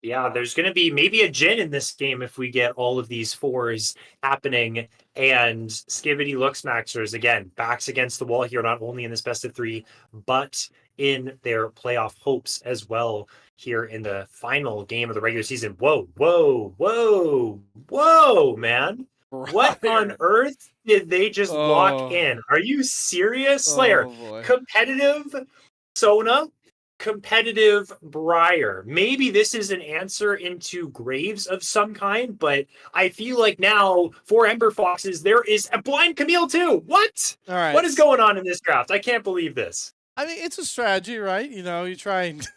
Yeah, there's going to be maybe a gin in this game if we get all of these fours happening. And Skibidi Looksmaxxers, again, backs against the wall here, not only in this best of 3, but in their playoff hopes as well here in the final game of the regular season. Whoa, man. What on earth did they just lock in? Are you serious, Slayer? Competitive Sona, competitive Briar. Maybe this is an answer into Graves of some kind, but I feel like now for Ember Foxes, there is a blind Camille too. What? All right. What is going on in this draft? I can't believe this. I mean, it's a strategy, right? You know, you try and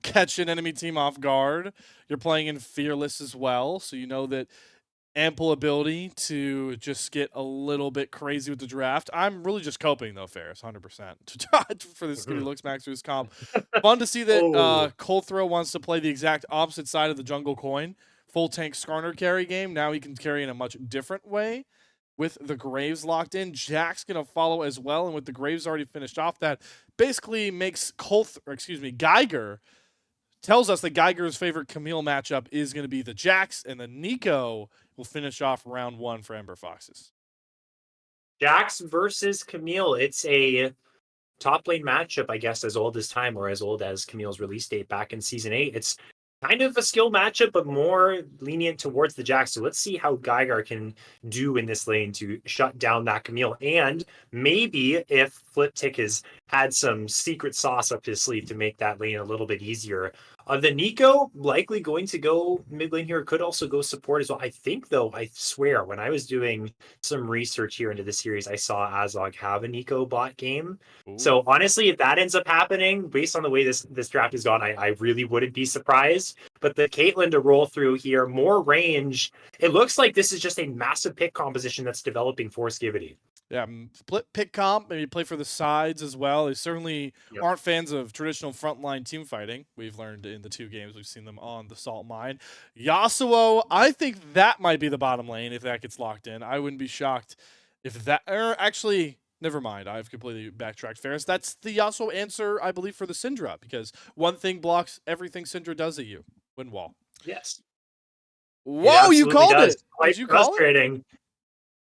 catch an enemy team off guard. You're playing in Fearless as well, so you know that ample ability to just get a little bit crazy with the draft. I'm really just coping though, Ferris, 100% for this Skibidi Looksmaxxers comp. Fun to see that Colthrow wants to play the exact opposite side of the jungle coin. Full tank Skarner carry game. Now he can carry in a much different way with the Graves locked in. Jack's going to follow as well, and with the Graves already finished off, that basically makes Geiger tells us that Geiger's favorite Camille matchup is going to be the Jax, and the Nico will finish off round 1 for Ember Foxes. Jax versus Camille. It's a top lane matchup, I guess, as old as time, or as old as Camille's release date back in Season 8. It's kind of a skill matchup, but more lenient towards the Jax. So let's see how Geiger can do in this lane to shut down that Camille. And maybe if Fliptick has had some secret sauce up his sleeve to make that lane a little bit easier. The Nico likely going to go mid lane here, could also go support as well. I think, though, I swear, when I was doing some research here into the series, I saw Azog have a Nico bot game. Ooh. So honestly, if that ends up happening, based on the way this draft has gone, I really wouldn't be surprised. But the Caitlyn to roll through here, more range. It looks like this is just a massive pick composition that's developing for Skibidi. Yeah, split pick comp, maybe play for the sides as well. They certainly aren't fans of traditional frontline team fighting. We've learned in the 2 games we've seen them on the Salt Mine. Yasuo, I think that might be the bottom lane if that gets locked in. I wouldn't be shocked if that, or actually, never mind. I've completely backtracked, Ferris. That's the Yasuo answer, I believe, for the Syndra, because one thing blocks everything Syndra does at you. Wind wall. Yes. Whoa, you called it. Did you call it?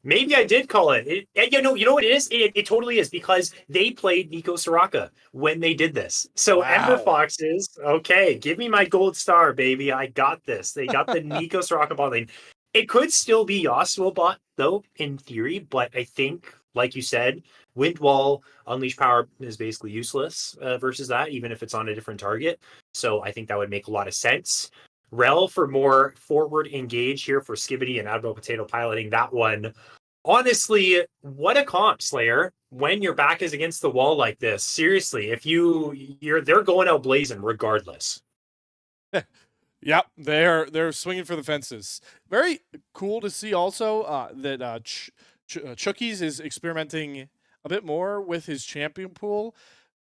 Maybe I did call it. You know what it is? It totally is, because they played Nico Soraka when they did this. So Ember Foxes, okay, give me my gold star, baby. I got this. They got the Nico Soraka bot lane. It could still be Yasuo bot, though, in theory, but I think, like you said, Wind Wall, Unleash Power is basically useless versus that, even if it's on a different target. So I think that would make a lot of sense. Rel for more forward engage here for Skibidi and Admiral Potato piloting that one. Honestly, what a comp, Slayer, when your back is against the wall like this. Seriously, if they're going out blazing regardless. Yep, they're swinging for the fences. Very cool to see also that Chookies is experimenting a bit more with his champion pool.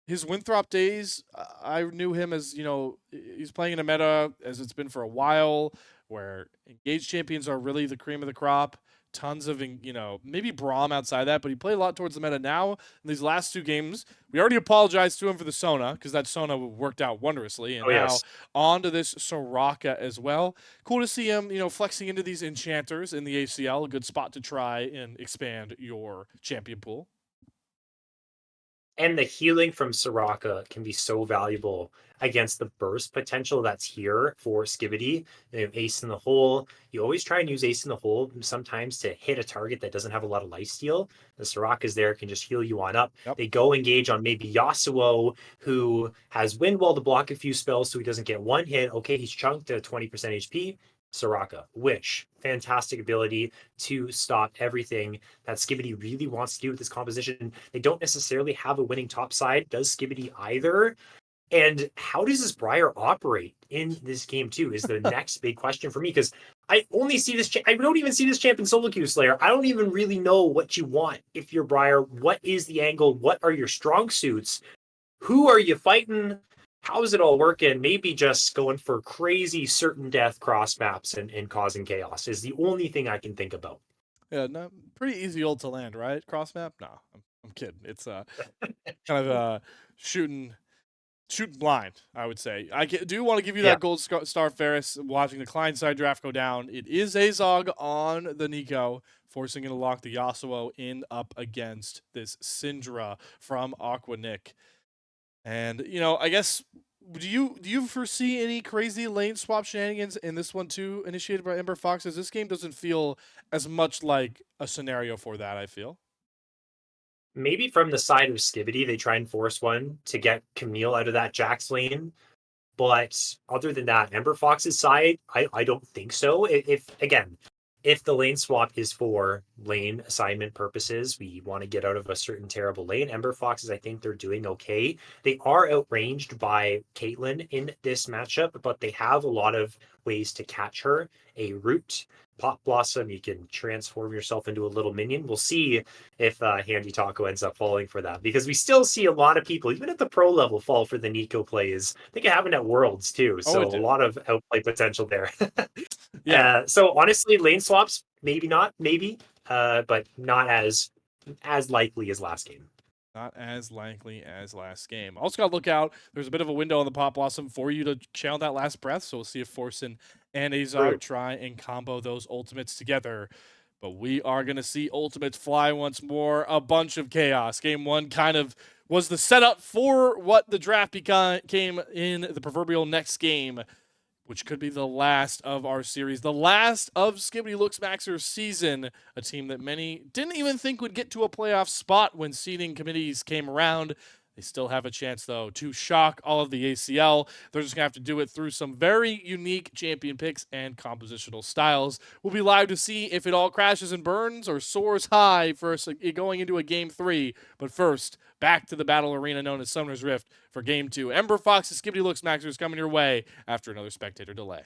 His Winthrop days, I knew him as, you know, he's playing in a meta as it's been for a while, where engaged champions are really the cream of the crop. Tons of, you know, maybe Braum outside that, but he played a lot towards the meta. Now, in these last 2 games, we already apologized to him for the Sona, because that Sona worked out wondrously. And now on to this Soraka as well. Cool to see him, you know, flexing into these enchanters in the ACL. A good spot to try and expand your champion pool. And the healing from Soraka can be so valuable against the burst potential that's here for Skibidi. They have Ace in the Hole. You always try and use Ace in the Hole sometimes to hit a target that doesn't have a lot of lifesteal. The Soraka's there, can just heal you on up. Yep. They go engage on maybe Yasuo, who has Wind Wall to block a few spells so he doesn't get one hit. Okay, he's chunked to 20% HP. Soraka, Wish, fantastic ability to stop everything that Skibidi really wants to do with this composition. They don't necessarily have a winning top side. Does Skibidi either? And how does this Briar operate in this game too is the next big question for me, because I only see this. I don't even see this champ in solo queue, Slayer. I don't even really know what you want if you're Briar. What is the angle? What are your strong suits? Who are you fighting? How is it all working? Maybe just going for crazy certain death cross maps and causing chaos is the only thing I can think about. Yeah, no, pretty easy ult to land, right? Cross map? No, I'm kidding. It's kind of shooting blind, I would say. Do want to give you that gold star, Ferris, watching the client side draft go down. It is Azog on the Nico, forcing it to lock the Yasuo in up against this Syndra from Aqua Nick. And, I guess, do you foresee any crazy lane swap shenanigans in this one too, initiated by Ember Fox? As this game doesn't feel as much like a scenario for that, I feel. Maybe from the side of Skibidi, they try and force one to get Camille out of that Jax lane. But other than that, Ember Fox's side, I don't think so. If the lane swap is for lane assignment purposes, we want to get out of a certain terrible lane. Ember Foxes, I think they're doing okay. They are outranged by Caitlyn in this matchup, but they have a lot of ways to catch her. A root, Pop Blossom, you can transform yourself into a little minion. We'll see if Handy Taco ends up falling for that, because we still see a lot of people, even at the pro level, fall for the Nico plays. I think it happened at Worlds too, so a lot of outplay potential there. Yeah. So honestly, lane swaps, maybe not, but not as likely as last game. Not as likely as last game. Also got to look out. There's a bit of a window on the Pop Blossom for you to channel that last breath. So we'll see if Forsen and Azog try and combo those ultimates together. But we are going to see ultimates fly once more. A bunch of chaos. Game one kind of was the setup for what the draft became in the proverbial next game, which could be the last of our series, the last of Skibidi Looksmaxxers season, a team that many didn't even think would get to a playoff spot when seeding committees came around. They still have a chance, though, to shock all of the ACL. They're just going to have to do it through some very unique champion picks and compositional styles. We'll be live to see if it all crashes and burns or soars high for us going into a Game 3. But first, back to the battle arena known as Summoner's Rift for Game 2. Ember Fox and Skibidi Looksmaxxers coming your way after another spectator delay.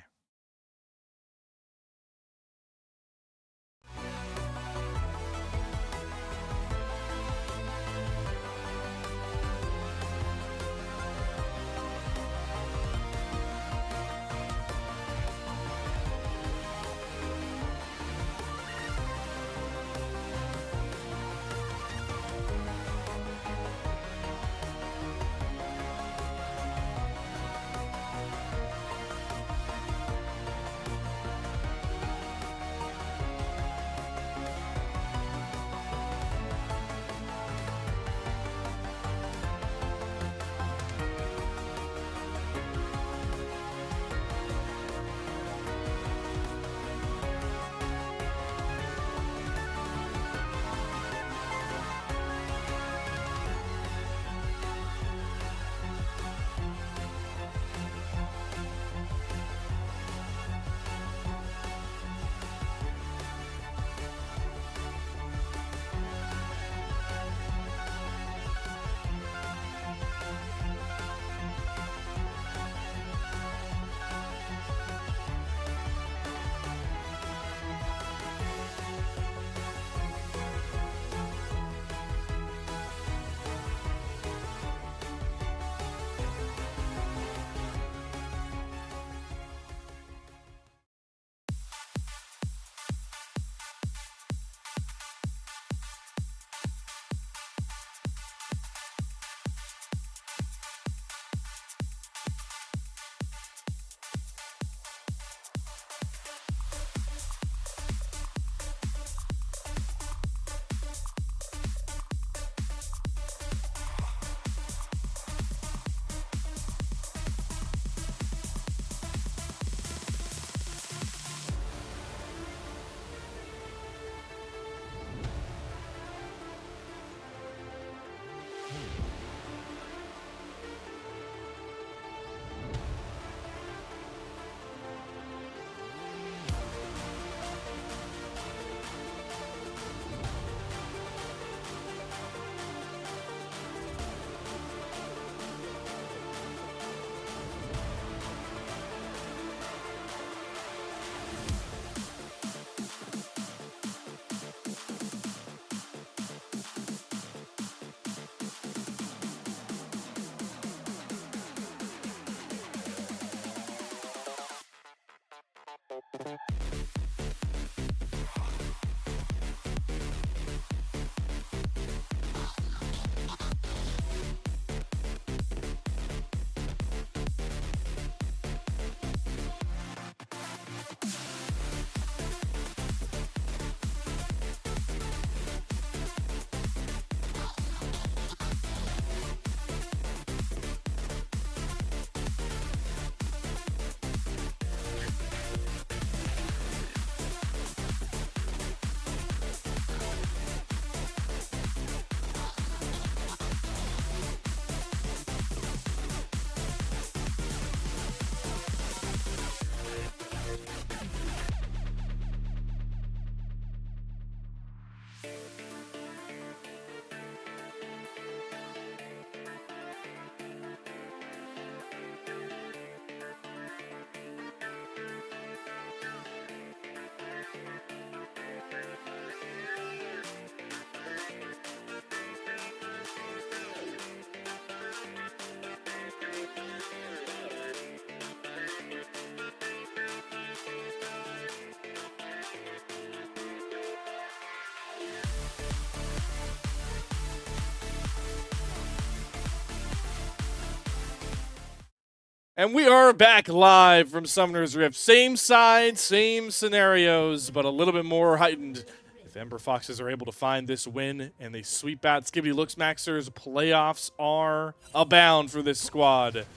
And we are back live from Summoner's Rift. Same side, same scenarios, but a little bit more heightened. If Ember Foxes are able to find this win and they sweep out Skibidi Looksmaxxers, playoffs are abound for this squad.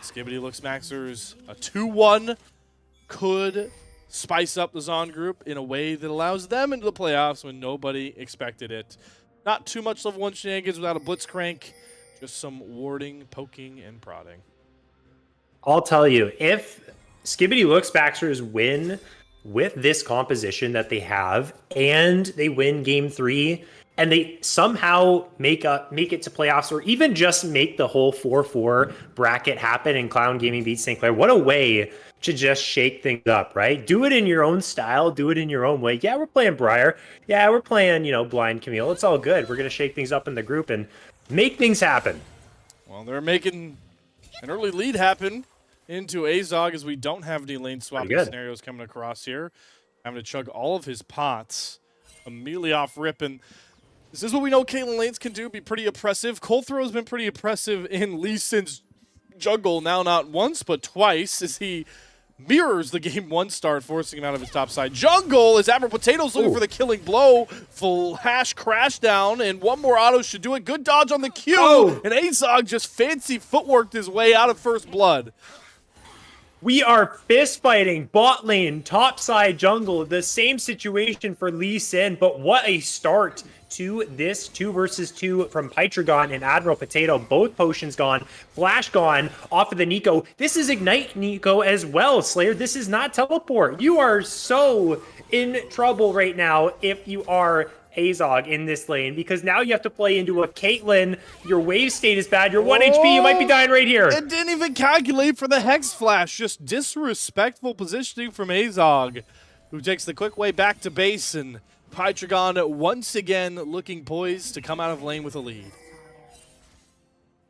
Skibidi Looksmaxxers, a 2-1 could spice up the Zon group in a way that allows them into the playoffs when nobody expected it. Not too much level 1 shenanigans without a blitzcrank, just some warding, poking, and prodding. I'll tell you, if Skibidi Looksmaxxers win with this composition that they have, and they win Game 3, and they somehow make it to playoffs, or even just make the whole 4-4 bracket happen and Clown Gaming beats St. Clair, what a way to just shake things up, right? Do it in your own style, do it in your own way. Yeah, we're playing Briar. Yeah, we're playing, Blind Camille. It's all good. We're going to shake things up in the group and make things happen. Well, they're making an early lead happen into Azog as we don't have any lane swapping scenarios coming across here. Having to chug all of his pots immediately off rip. And this is what we know Caitlyn lanes can do, be pretty oppressive. Colthrow has been pretty oppressive in Lee Sin's jungle, now not once, but twice, as he mirrors the Game 1 start, forcing him out of his top side. Jungle is Amber Potatoes looking for the killing blow. Full hash crash down, and one more auto should do it. Good dodge on the Q, and Azog just fancy footworked his way out of first blood. We are fist fighting bot lane, top side jungle, the same situation for Lee Sin, but what a start to this 2 versus 2 from Pytragon and Admiral Potato. Both potions gone, flash gone off of the Nico. This is Ignite Nico as well, Slayer. This is not teleport. You are so in trouble right now if you are Azog in this lane, because now you have to play into a Caitlyn. Your wave state is bad. You're 1 HP. You might be dying right here. It didn't even calculate for the Hex Flash. Just disrespectful positioning from Azog, who takes the quick way back to base, and Pytragon once again looking poised to come out of lane with a lead.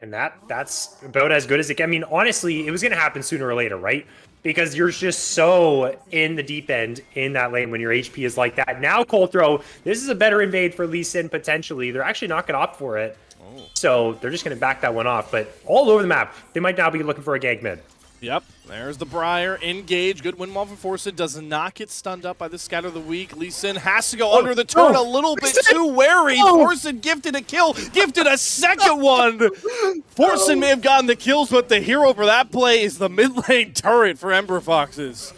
And that's about as good as it can. I mean, honestly, it was going to happen sooner or later, right? Because you're just so in the deep end in that lane when your HP is like that. Now, Colthrow, this is a better invade for Lee Sin potentially. They're actually not going to opt for it. So they're just going to back that one off. But all over the map, they might now be looking for a gank mid. Yep, there's the Briar, engage, good win wall for Forsen, does not get stunned up by the Scatter of the Week. Lee Sin has to go under the turn a little bit too wary. Forsen gifted a kill, gifted a second one. Forsen may have gotten the kills, but the hero for that play is the mid lane turret for Ember Foxes.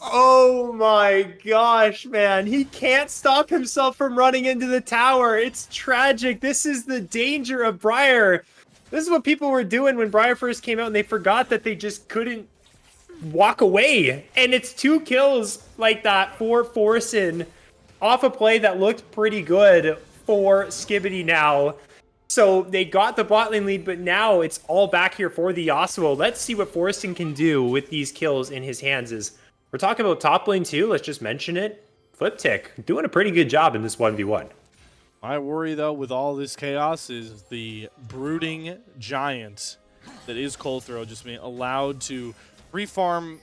Oh my gosh, man. He can't stop himself from running into the tower. It's tragic. This is the danger of Briar. This is what people were doing when Briar first came out, and they forgot that they just couldn't walk away. And it's 2 kills like that for Forsen off a play that looked pretty good for Skibidi now. So they got the bot lane lead, but now it's all back here for the Yasuo. Let's see what Forsen can do with these kills in his hands. As we're talking about top lane too, let's just mention it. Fliptick doing a pretty good job in this 1v1. My worry, though, with all this chaos is the brooding giant that is Colthrow just being allowed to free-farm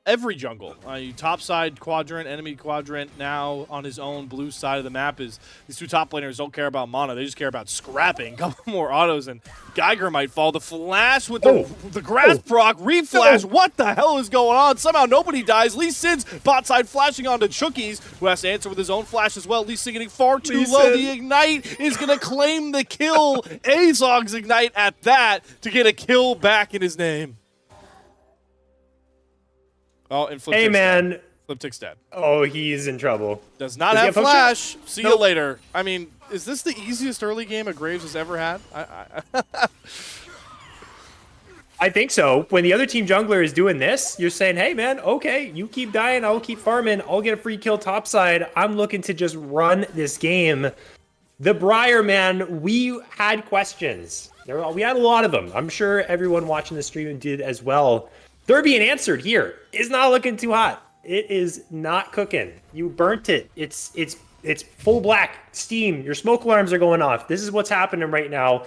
every jungle. Topside quadrant, enemy quadrant, now on his own blue side of the map. Is these 2 top laners don't care about mana. They just care about scrapping. A couple more autos, and Geiger might fall. The flash with the grass proc, reflash. What the hell is going on? Somehow nobody dies. Lee Sin's bot side flashing onto Chookies, who has to answer with his own flash as well. Lee Sin getting far too low. The Ignite is going to claim the kill. Azog's Ignite at that to get a kill back in his name. Oh, and Hey, man. Dead. Fliptick's dead. Oh, he's in trouble. Does not have flash. See you later. I mean, is this the easiest early game a Graves has ever had? I think so. When the other team jungler is doing this, you're saying, hey, man, okay, you keep dying, I'll keep farming, I'll get a free kill topside. I'm looking to just run this game. The Briar, man, we had questions. We had a lot of them. I'm sure everyone watching the stream did as well. They're being answered here. It's not looking too hot. It is not cooking. You burnt it. It's full black steam. Your smoke alarms are going off. This is what's happening right now.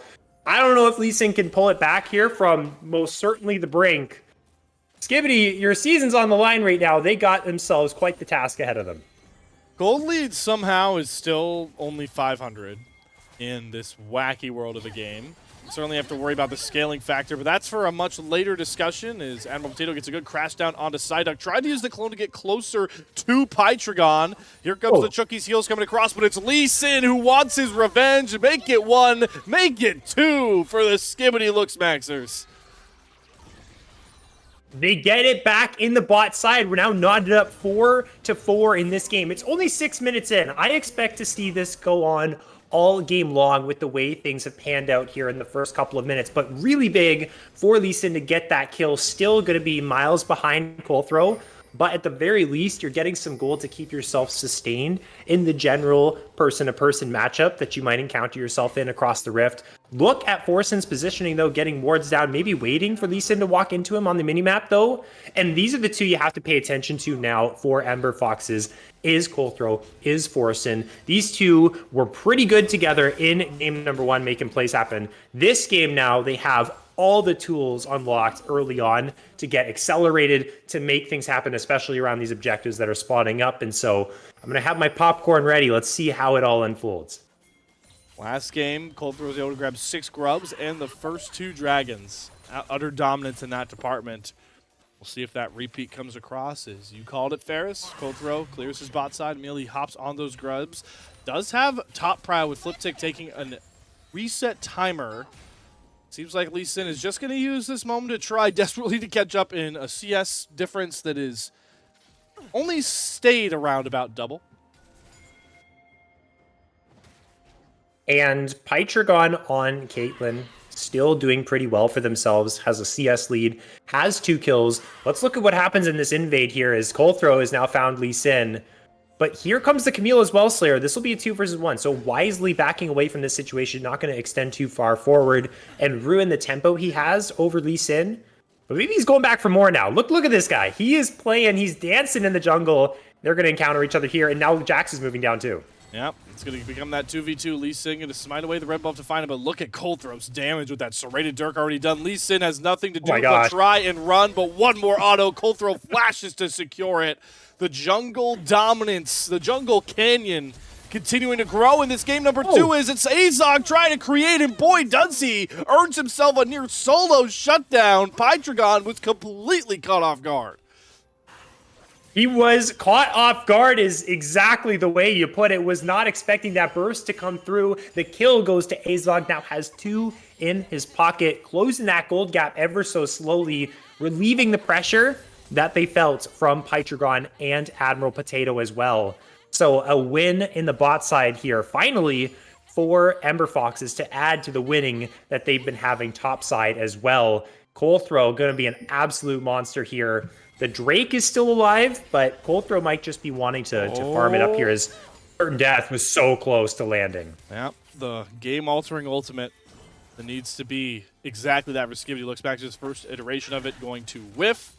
I don't know if Lee Sin can pull it back here from most certainly the brink. Skibidi, your season's on the line right now. They got themselves quite the task ahead of them. Gold lead somehow is still only 500 in this wacky world of a game. certainly have to worry about the scaling factor, but that's for a much later discussion as Admiral Potato gets a good crash down onto Psyduck. Tried to use the clone to get closer to Pytragon. Here comes the Chucky's heels coming across, but it's Lee Sin who wants his revenge. Make it 1, make it 2 for the Skibidi Looksmaxxers. They get it back in the bot side. We're now knotted up 4-4 in this game. It's only 6 minutes in. I expect to see this go on all game long with the way things have panned out here in the first couple of minutes. But really big for Lee Sin to get that kill. Still going to be miles behind Colthrow. But at the very least, you're getting some gold to keep yourself sustained in the general person-to-person matchup that you might encounter yourself in across the Rift. Look at Forsen's positioning, though, getting wards down, maybe waiting for Lee Sin to walk into him on the minimap, though. And these are the two you have to pay attention to now for Ember Foxes, is Colthrow, is Forsen. These two were pretty good together in game number 1, making plays happen. This game now, they have all the tools unlocked early on to get accelerated, to make things happen, especially around these objectives that are spawning up. And so I'm going to have my popcorn ready. Let's see how it all unfolds. Last game, Colthrow was able to grab 6 grubs and the first 2 dragons. Utter dominance in that department. We'll see if that repeat comes across. As you called it, Ferris. Colthrow clears his bot side, immediately hops on those grubs. Does have top prio with Fliptick taking a reset timer. Seems like Lee Sin is just going to use this moment to try desperately to catch up in a CS difference that is only stayed around about double. And Pytragon on Caitlyn, still doing pretty well for themselves, has a CS lead, has 2 kills. Let's look at what happens in this invade here as Colthrow has now found Lee Sin. But here comes the Camille as well, Slayer. This will be a 2 versus 1. So wisely backing away from this situation, not going to extend too far forward and ruin the tempo he has over Lee Sin. But maybe he's going back for more now. Look at this guy. He is playing. He's dancing in the jungle. They're going to encounter each other here. And now Jax is moving down too. Yep, it's going to become that 2v2. Lee Sin going to smite away the red buff to find him, but look at Colthrow's damage with that serrated Dirk already done. Lee Sin has nothing to do but try and run, but one more auto. Colthrow flashes to secure it. The jungle dominance, the jungle canyon continuing to grow in this game number 2 is it's Azog trying to create, and boy does he, earns himself a near solo shutdown. Pytragon was completely caught off guard. He was caught off guard is exactly the way you put it. Was not expecting that burst to come through. The kill goes to Azog, now has 2 in his pocket, closing that gold gap ever so slowly, relieving the pressure that they felt from Pytragon and Admiral Potato as well. So a win in the bot side here, finally, for Ember Foxes to add to the winning that they've been having top side as well. Colthrow going to be an absolute monster here. The Drake is still alive, but Colthrow might just be wanting to farm it up here as Certain Death was so close to landing. Yep, the game-altering ultimate that needs to be exactly that for Skibidi Looksmaxxers' first iteration of it, going to whiff.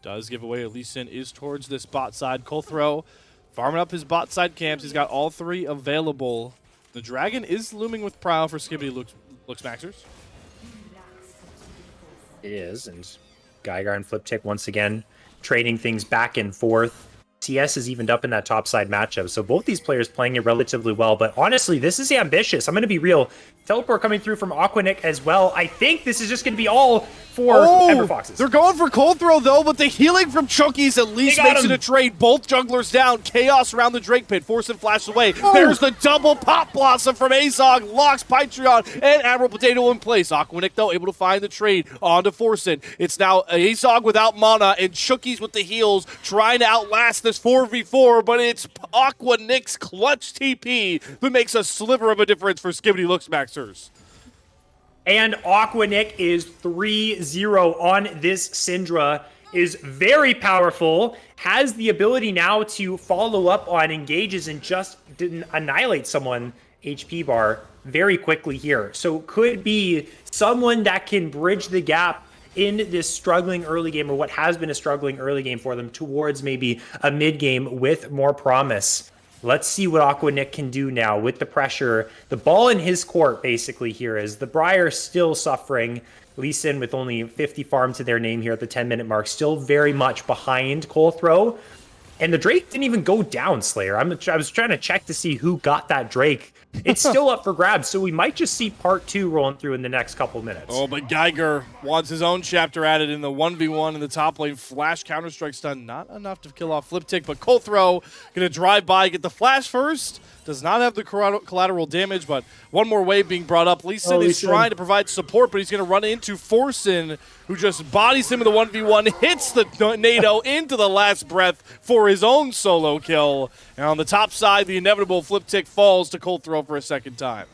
Does give away. Lee Sin is towards this bot side. Colthrow farming up his bot side camps. He's got all 3 available. The dragon is looming with prow for Skibidi Looksmaxxers. It is, and Gygar and Fliptick once again trading things back and forth. TS is evened up in that top side matchup, so both these players playing it relatively well, but honestly, this is ambitious. I'm going to be real. Teleport coming through from Aquanic as well. I think this is just going to be all for Ember Foxes. They're going for Colthrow, though, but the healing from Chunkies at least makes it a trade. Both junglers down. Chaos around the Drake pit. Forsen flashes away. There's the double Pop Blossom from Azog. Locks Pytragon and Admiral Potato in place. Aquanic, though, able to find the trade onto Forsen. It's now Azog without mana and Chunkies with the heals trying to outlast this 4v4, but it's Aquanic's clutch TP that makes a sliver of a difference for Skibidi Looksmaxxers. And Aquanic is 3-0 on this Syndra, is very powerful, has the ability now to follow up on engages and just annihilate someone HP bar very quickly here. So could be someone that can bridge the gap in this struggling early game, or what has been a struggling early game for them, towards maybe a mid game with more promise. Let's see what Aquanic can do now with the pressure. The ball in his court, basically, here is the Briar still suffering. Lee Sin with only 50 farm to their name here at the 10-minute mark, still very much behind Colthrow. And the Drake didn't even go down, Slayer. I was trying to check to see who got that Drake. It's still up for grabs, so we might just see part 2 rolling through in the next couple minutes. Oh, but Geiger wants his own chapter added in the 1v1 in the top lane. Flash Counter-Strike stun, not enough to kill off Flip Tick, but Colthrow going to drive by, get the flash first. Does not have the collateral damage, but one more wave being brought up. Lee Sin is trying to provide support, but he's going to run into Forsen, who just bodies him in the 1v1, hits the NATO into the last breath for his own solo kill. And on the top side, the inevitable Flip Tick falls to Colthrow for a second time.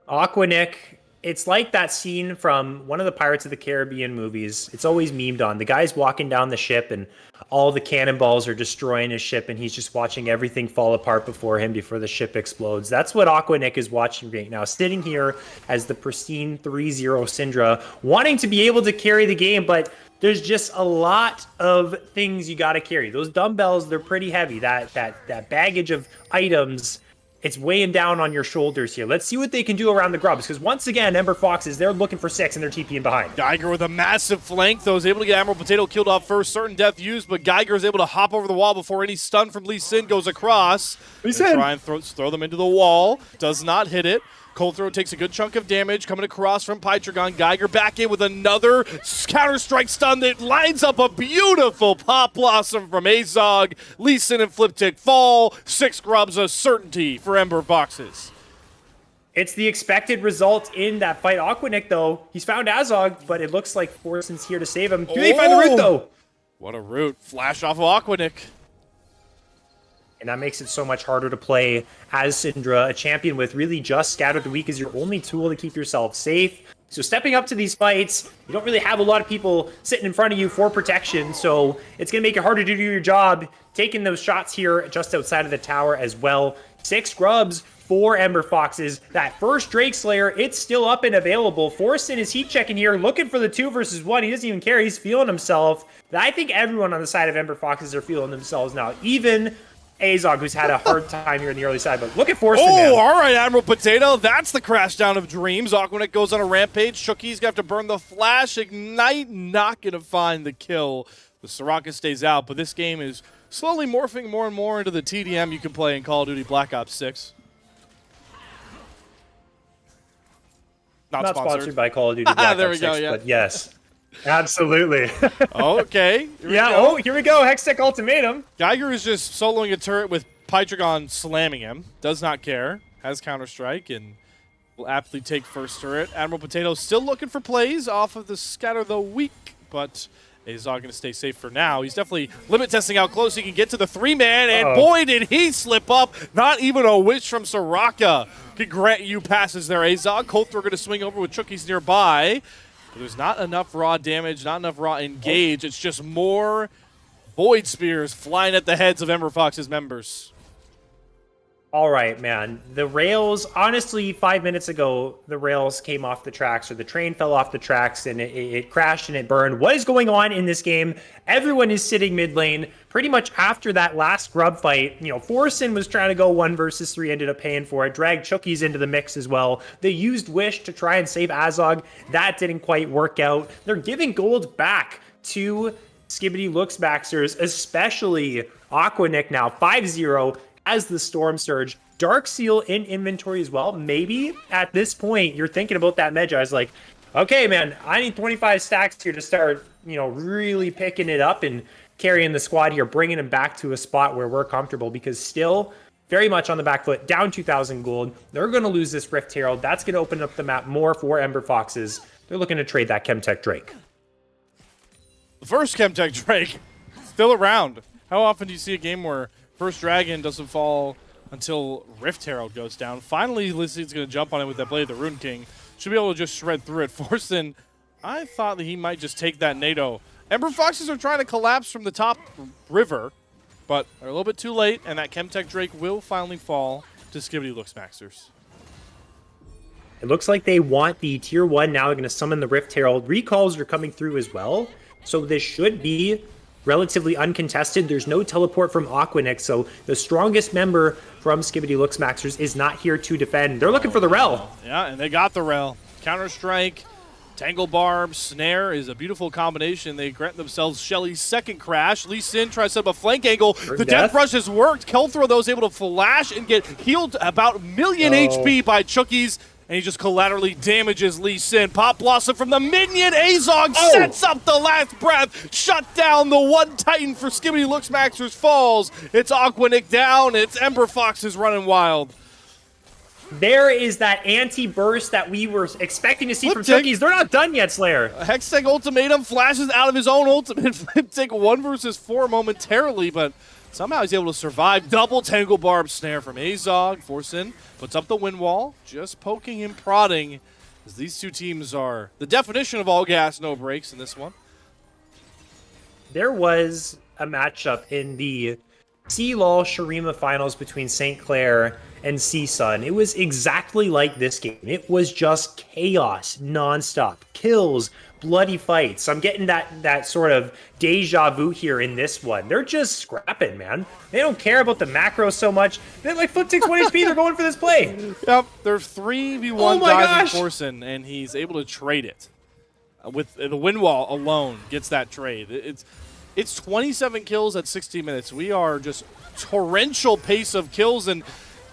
Aquanick, it's like that scene from one of the Pirates of the Caribbean movies. It's always memed on. The guy's walking down the ship and all the cannonballs are destroying his ship and he's just watching everything fall apart before him before the ship explodes. That's what Aquanick is watching right now, sitting here as the pristine 3-0 Syndra, wanting to be able to carry the game, but there's just a lot of things you got to carry. Those dumbbells, they're pretty heavy. That baggage of items, it's weighing down on your shoulders here. Let's see what they can do around the grubs, because once again, Ember Foxes, they're looking for 6 and they're TPing behind. Geiger with a massive flank, though, is able to get Emerald Potato killed off first. Certain death used, but Geiger is able to hop over the wall before any stun from Lee Sin goes across. Try and throw them into the wall. Does not hit it. Colthrow takes a good chunk of damage coming across from Pytragon. Geiger back in with another Counter-Strike stun that lines up a beautiful Pop Blossom from Azog. Lee Sin and Flip Tick fall. 6 grubs a certainty for Ember Foxes. It's the expected result in that fight. Aquanick, though, he's found Azog, but it looks like Forsen's here to save him. Do they find the root, though? What a root. Flash off of Aquanick. And that makes it so much harder to play as Syndra, a champion with really just Scatter the Weak as your only tool to keep yourself safe. So stepping up to these fights, you don't really have a lot of people sitting in front of you for protection, so it's going to make it harder to do your job. Taking those shots here just outside of the tower as well. 6 grubs for Ember Foxes. That first Drake Slayer, it's still up and available. Forsen is heat checking here, looking for the 2 versus 1. He doesn't even care. He's feeling himself. I think everyone on the side of Ember Foxes are feeling themselves now. Even Azog, who's had a hard time here in the early side, but look at Forsen, man. All right, Admiral Potato. That's the crash down of dreams. Aquanick goes on a rampage. Shookie's going to have to burn the flash. Ignite, not going to find the kill. The Soraka stays out, but this game is slowly morphing more and more into the TDM you can play in Call of Duty Black Ops 6. Not sponsored by Call of Duty Black there Ops we go, 6, yeah. but yes. Absolutely. Okay. Here we go. Hextech Ultimatum. Geiger is just soloing a turret with Pytragon slamming him. Does not care. Has Counter-Strike and will aptly take first turret. Admiral Potato still looking for plays off of the Scatter the Weak, but Azog going to stay safe for now. He's definitely limit testing how close he can get to the 3-man, and boy, did he slip up. Not even a wish from Soraka could grant you passes there, Azog. Colthrow going to swing over with Chookies nearby. But there's not enough raw damage, not enough raw engage. It's just more Void Spears flying at the heads of Ember Fox's members. All right, man. The rails, honestly, 5 minutes ago, the rails came off the tracks, or the train fell off the tracks, and it crashed and it burned. What is going on in this game? Everyone is sitting mid lane. Pretty much after that last grub fight, Forsen was trying to go 1 versus 3, ended up paying for it, dragged Chookies into the mix as well. They used Wish to try and save Azog. That didn't quite work out. They're giving gold back to Skibidi Looksmaxxers, especially Aquanick now, 5-0. As the Storm Surge. Dark Seal in inventory as well. Maybe at this point you're thinking about that Medjay. It's like, okay, man, I need 25 stacks here to start, really picking it up and carrying the squad here, bringing them back to a spot where we're comfortable, because still very much on the back foot, down 2,000 gold. They're going to lose this Rift Herald. That's going to open up the map more for Ember Foxes. They're looking to trade that Chemtech Drake. The first Chemtech Drake still around. How often do you see a game where first Dragon doesn't fall until Rift Herald goes down? Finally, Lissy's going to jump on it with that Blade of the Rune King. Should be able to just shred through it. Forsen, I thought that he might just take that NATO. Ember Foxes are trying to collapse from the top river, but are a little bit too late, and that Chemtech Drake will finally fall to Skibidi Looksmaxxers. It looks like they want the Tier 1 now. They're going to summon the Rift Herald. Recalls are coming through as well, so this should be relatively uncontested. There's no teleport from Aquanick, so the strongest member from Skibidi Looksmaxxers is not here to defend. They're looking for the Rel. Yeah, and they got the Rel. Counter-Strike Tangle Barb, Snare is a beautiful combination. They grant themselves Shelly's second crash. Lee Sin tries to set up a flank angle. The Death Rush has worked. Kelthrow, though, is able to flash and get healed about million HP by Chookies. And he just collaterally damages Lee Sin. Pop Blossom from the minion. Azog sets up the last breath. Shut down the one Titan for Skibidi Looksmaxxers falls. It's Aquanic down. It's Ember Fox is running wild. There is that anti-burst that we were expecting to see from Chookies. They're not done yet, Slayer. Hextech Ultimatum flashes out of his own ultimate. Flip 1 versus 4 momentarily, but somehow he's able to survive. Double Tangle Barb Snare from Azog. Forsen puts up the wind wall, just poking and prodding, as these two teams are the definition of all gas, no brakes in this one. There was a matchup in the C-Lol Shurima finals between St. Clair and C-Sun. It was exactly like this game. It was just chaos nonstop. Kills, bloody fights. I'm getting that sort of deja vu here in this one. They're just scrapping, man. They don't care about the macros so much. They're like Flip takes 1 HP, they're going for this play. Yep, they're 3v1 diving Forsen, and he's able to trade it. With the wind wall alone gets that trade. It's 27 kills at 60 minutes. We are just torrential pace of kills, and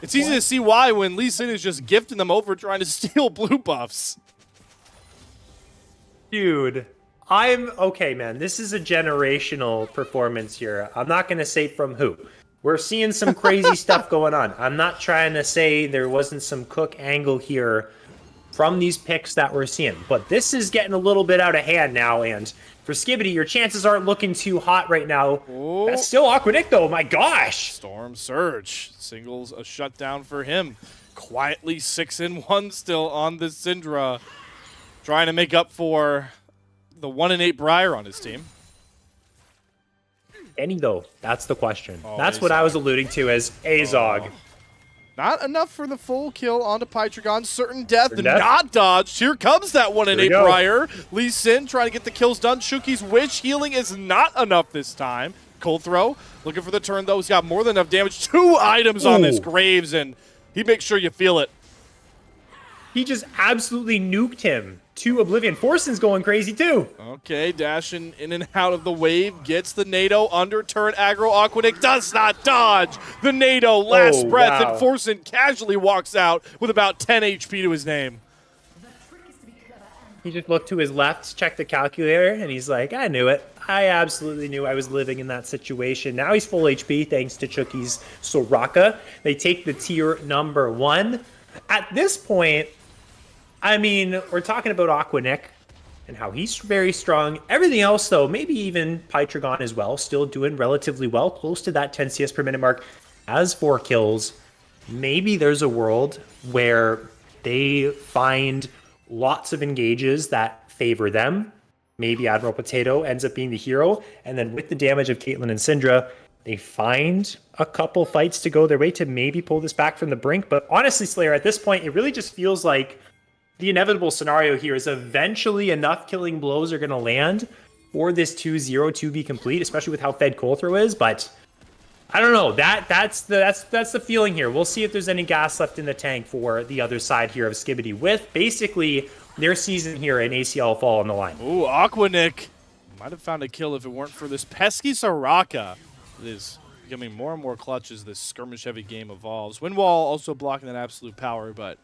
it's easy to see why when Lee Sin is just gifting them over trying to steal blue buffs. Dude, okay, man. This is a generational performance here. I'm not going to say from who. We're seeing some crazy stuff going on. I'm not trying to say there wasn't some Cook angle here from these picks that we're seeing, but this is getting a little bit out of hand now, and for Skibidi, your chances aren't looking too hot right now. Oh. That's still Aquanic, though. My gosh. Storm Surge singles a shutdown for him. Quietly 6-1 still on the Syndra, trying to make up for the 1-8 Briar on his team. Any though? That's the question. That's Azog. what I was alluding to as Azog. Not enough for the full kill onto Pytragon. Certain death, not dodged. Here comes that 1-8 Briar. Lee Sin trying to get the kills done. Shuki's Wish healing is not enough this time. Cold Throw looking for the turn, though. He's got more than enough damage. 2 items on this Graves, and he makes sure you feel it. He just absolutely nuked him to oblivion. Forsen's going crazy, too. Okay, dashing in and out of the wave. Gets the NATO under turn. Aggro Aquanic does not dodge the NATO last breath, and Forsen casually walks out with about 10 HP to his name. He just looked to his left, checked the calculator, and he's like, I knew it. I absolutely knew I was living in that situation. Now he's full HP thanks to Chooki's Soraka. They take the tier number 1. At this point, I mean, we're talking about Aquanic and how he's very strong. Everything else, though, maybe even Pytragon as well, still doing relatively well, close to that 10 CS per minute mark. Has 4 kills. Maybe there's a world where they find lots of engages that favor them. Maybe Admiral Potato ends up being the hero. And then with the damage of Caitlyn and Syndra, they find a couple fights to go their way to maybe pull this back from the brink. But honestly, Slayer, at this point, it really just feels like the inevitable scenario here is eventually enough killing blows are going to land for this 2-0 to be complete, especially with how fed Coldthrow is. But I don't know. That's the feeling here. We'll see if there's any gas left in the tank for the other side here of Skibidi, with basically their season here in ACL fall on the line. Ooh, Aquanic might have found a kill if it weren't for this pesky Soraka. It is becoming more and more clutch as this skirmish-heavy game evolves. Windwall also blocking that absolute power, but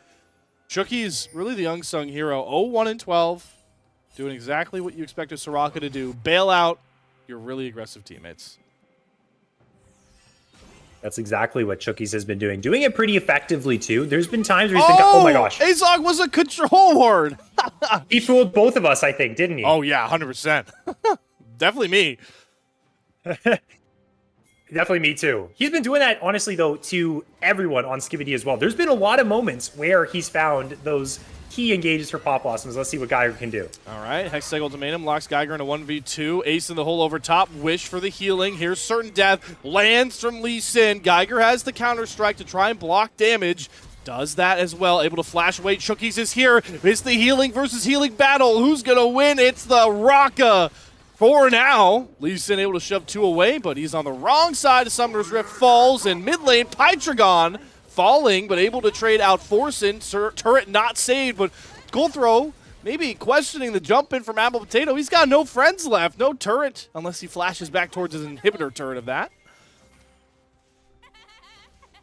Chucky's really the unsung hero. 0-1-12, doing exactly what you expect a Soraka to do. Bail out your really aggressive teammates. That's exactly what Chookies has been doing. Doing it pretty effectively, too. There's been times where he's been... Oh, my gosh. Azog was a control ward. He fooled both of us, I think, didn't he? Oh, yeah, 100%. Definitely me. Definitely me, too. He's been doing that, honestly, though, to everyone on Skibidi as well. There's been a lot of moments where he's found those key engages for Pop Blossoms. Let's see what Geiger can do. All right, Hextech Ultimatum locks Geiger in a 1v2. Ace in the hole over top. Wish for the healing. Here's Certain Death. Lands from Lee Sin. Geiger has the counter-strike to try and block damage. Does that as well. Able to flash away. Chookies is here. It's the healing versus healing battle. Who's going to win? It's the Raka. For now, Lee Sin able to shove 2 away, but he's on the wrong side of Summoner's Rift. Falls in mid lane. Pytragon falling, but able to trade out Forsen. Turret not saved, but Goldthrow maybe questioning the jump in from Apple Potato. He's got no friends left, no turret, unless he flashes back towards his inhibitor turret of that.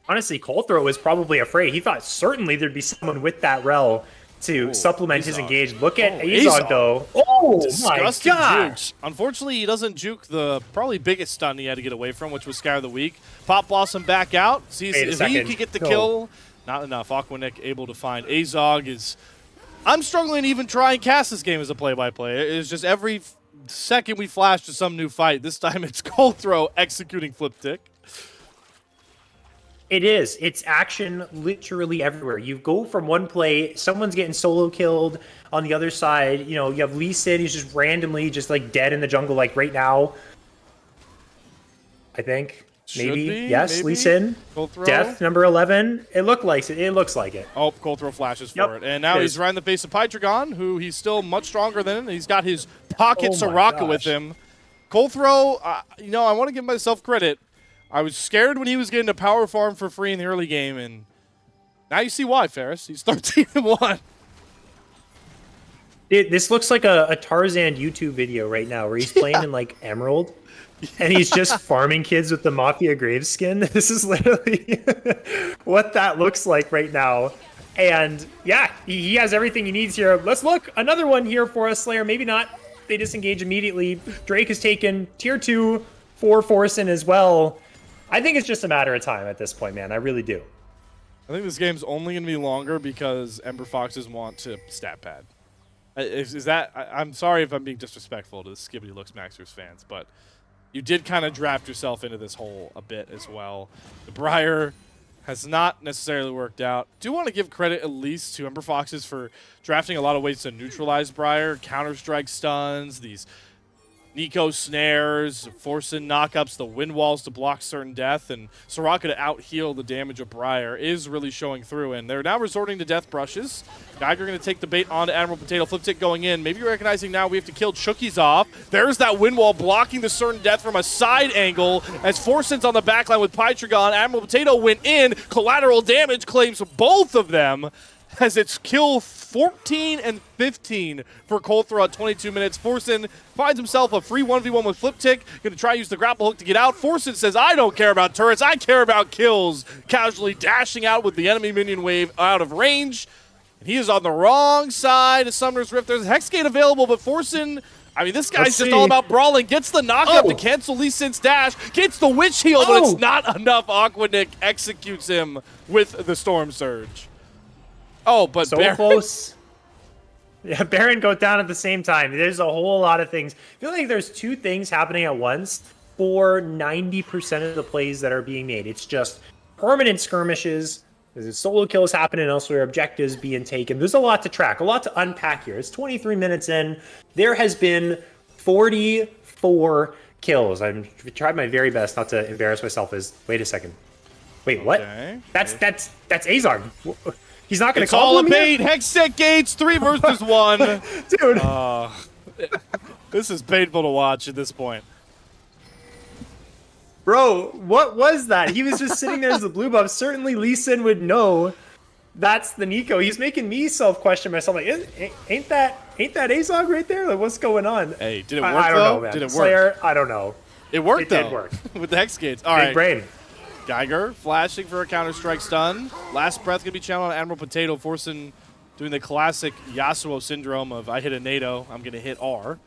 Honestly, Colthrow was probably afraid. He thought certainly there'd be someone with that rel to supplement his engage. Look at Azog, though. Oh, disgusting my gosh. juke. Unfortunately, he doesn't juke the probably biggest stun he had to get away from, which was Scare of the Week. Pop Blossom back out. Sees if he could get the kill. Not enough. Aquanick able to find Azog is... I'm struggling to even try and cast this game as a play-by-play. It's just every second we flash to some new fight. This time it's Colthrow executing Flip Tick. It is. It's action literally everywhere. You go from one play, someone's getting solo killed. On the other side, you know, you have Lee Sin, he's just randomly just like dead in the jungle, like right now. I think. Maybe. Yes, Lee Sin. Death, number 11. It looks like it. It looks like it. Oh, Colthrow flashes for it. And now he's right in the face of Pytragon, who he's still much stronger than. He's got his pocket Soraka with him. Colthrow, you know, I want to give myself credit. I was scared when he was getting a power farm for free in the early game, and now you see why, Ferris. He's 13-1. This looks like a Tarzan YouTube video right now where he's playing in, like, Emerald, and he's just farming kids with the Mafia Grave skin. This is literally what that looks like right now. And, yeah, he has everything he needs here. Let's look. Another one here for us, Slayer. Maybe not. They disengage immediately. Drake is taken. Tier 2 for Forsen as well. I think it's just a matter of time at this point, man. I really do. I think this game's only going to be longer because Ember Foxes want to stat pad. Is that... I'm sorry if I'm being disrespectful to the Skibidi Looksmaxxers fans, but you did kind of draft yourself into this hole a bit as well. The Briar has not necessarily worked out. Do want to give credit at least to Ember Foxes for drafting a lot of ways to neutralize Briar. Counter-strike stuns, these... Nico snares, Forsen knockups, the wind walls to block certain death, and Soraka to out-heal the damage of Briar is really showing through, and they're now resorting to death brushes. Geiger going to take the bait onto Admiral Potato, Flip Tick going in, maybe recognizing now we have to kill Chookies off. There's that wind wall blocking the certain death from a side angle as Forsen's on the backline with Pytragon. Admiral Potato went in, collateral damage claims both of them, as it's kill 14 and 15 for Colthrow at 22 minutes. Forsen finds himself a free 1v1 with Flip Tick. Going to try to use the grapple hook to get out. Forsen says, I don't care about turrets. I care about kills. Casually dashing out with the enemy minion wave out of range. And he is on the wrong side of Summoner's Rift. There's a Hexgate available, but Forsen... I mean, this guy's just all about brawling. Gets the knockup to cancel Lee Sin's dash. Gets the Witch Heal, but it's not enough. Aquanick executes him with the Storm Surge. Oh, but so Baron. Close. Yeah, Baron goes down at the same time. There's a whole lot of things. I feel like there's two things happening at once for 90% of the plays that are being made. It's just permanent skirmishes. There's solo kills happening elsewhere, objectives being taken. There's a lot to track, a lot to unpack here. It's 23 minutes in. There has been 44 kills. I've tried my very best not to embarrass myself. Wait a second. Wait, what? That's Azog. He's not going to call him. It's all a bait. Hextech Gates, 3 versus 1. Dude. This is painful to watch at this point. Bro, what was that? He was just sitting there as the blue buff. Certainly Lee Sin would know that's the Nico. He's making me self-question myself. Like, ain't that Azog right there? Like, what's going on? Hey, did it work, I don't though? know, man. Did it work? Slayer, I don't know. It worked, though. It did work. With the Hex Gates. All right. Big brain. Geiger flashing for a counter-strike stun. Last breath going to be channeled on Admiral Potato, Forsen doing the classic Yasuo syndrome of I hit a NATO, I'm going to hit R.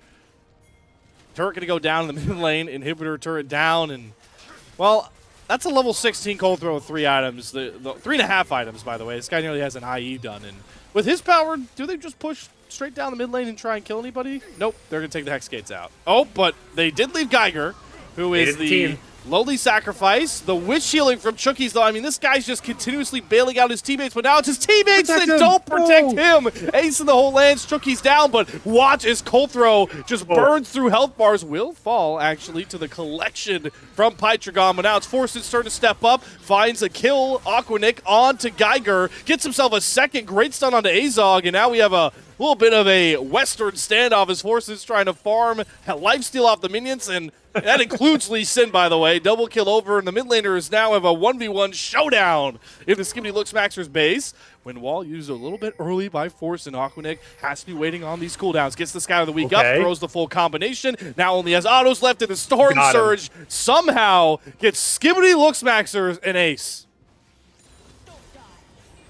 Turret going to go down in the mid lane, inhibitor turret down, and, well, that's a level 16 Colthrow with 3 items. The 3.5 items, by the way. This guy nearly has an IE done, and with his power, do they just push straight down the mid lane and try and kill anybody? Nope, they're going to take the Hex Gates out. Oh, but they did leave Geiger, who is the lowly sacrifice. The witch healing from Chookies, though. I mean, this guy's just continuously bailing out his teammates, but now it's his teammates that don't protect him. Ace in the whole lands, Chookies down, but watch as Colthrow just burns through health bars. Will fall, actually, to the collection from Pytragon, but now it's Forsen's turn to step up, finds a kill, Aquanick onto Geiger, gets himself a second great stun onto Azog, and now we have a little bit of a Western standoff as forces trying to farm lifesteal off the minions, and that includes Lee Sin, by the way. Double kill over, and the mid laners now have a 1v1 showdown in the Skibidi Looksmaxxers base. When wall used a little bit early by Force, and Aquanic has to be waiting on these cooldowns. Gets the Sky of the Week up, throws the full combination. Now only has autos left in the Storm Surge. Somehow gets Skibidi Looksmaxxers an ace.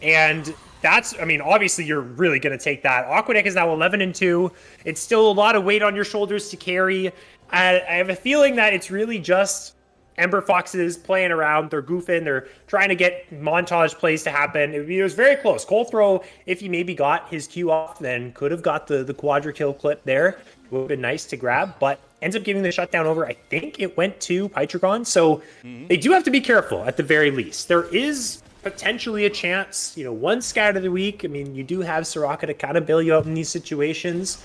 And that's, I mean, obviously you're really going to take that. Aquanic is now 11-2. It's still a lot of weight on your shoulders to carry. I have a feeling that it's really just Ember Foxes playing around. They're goofing. They're trying to get montage plays to happen. It was very close. Colthrow, if he maybe got his Q off, then could have got the quadra kill clip there. It would have been nice to grab, but ends up giving the shutdown over. I think it went to Pytragon. So they do have to be careful at the very least. There is potentially a chance, one Scat of the Week. I mean, you do have Soraka to kind of bail you out in these situations,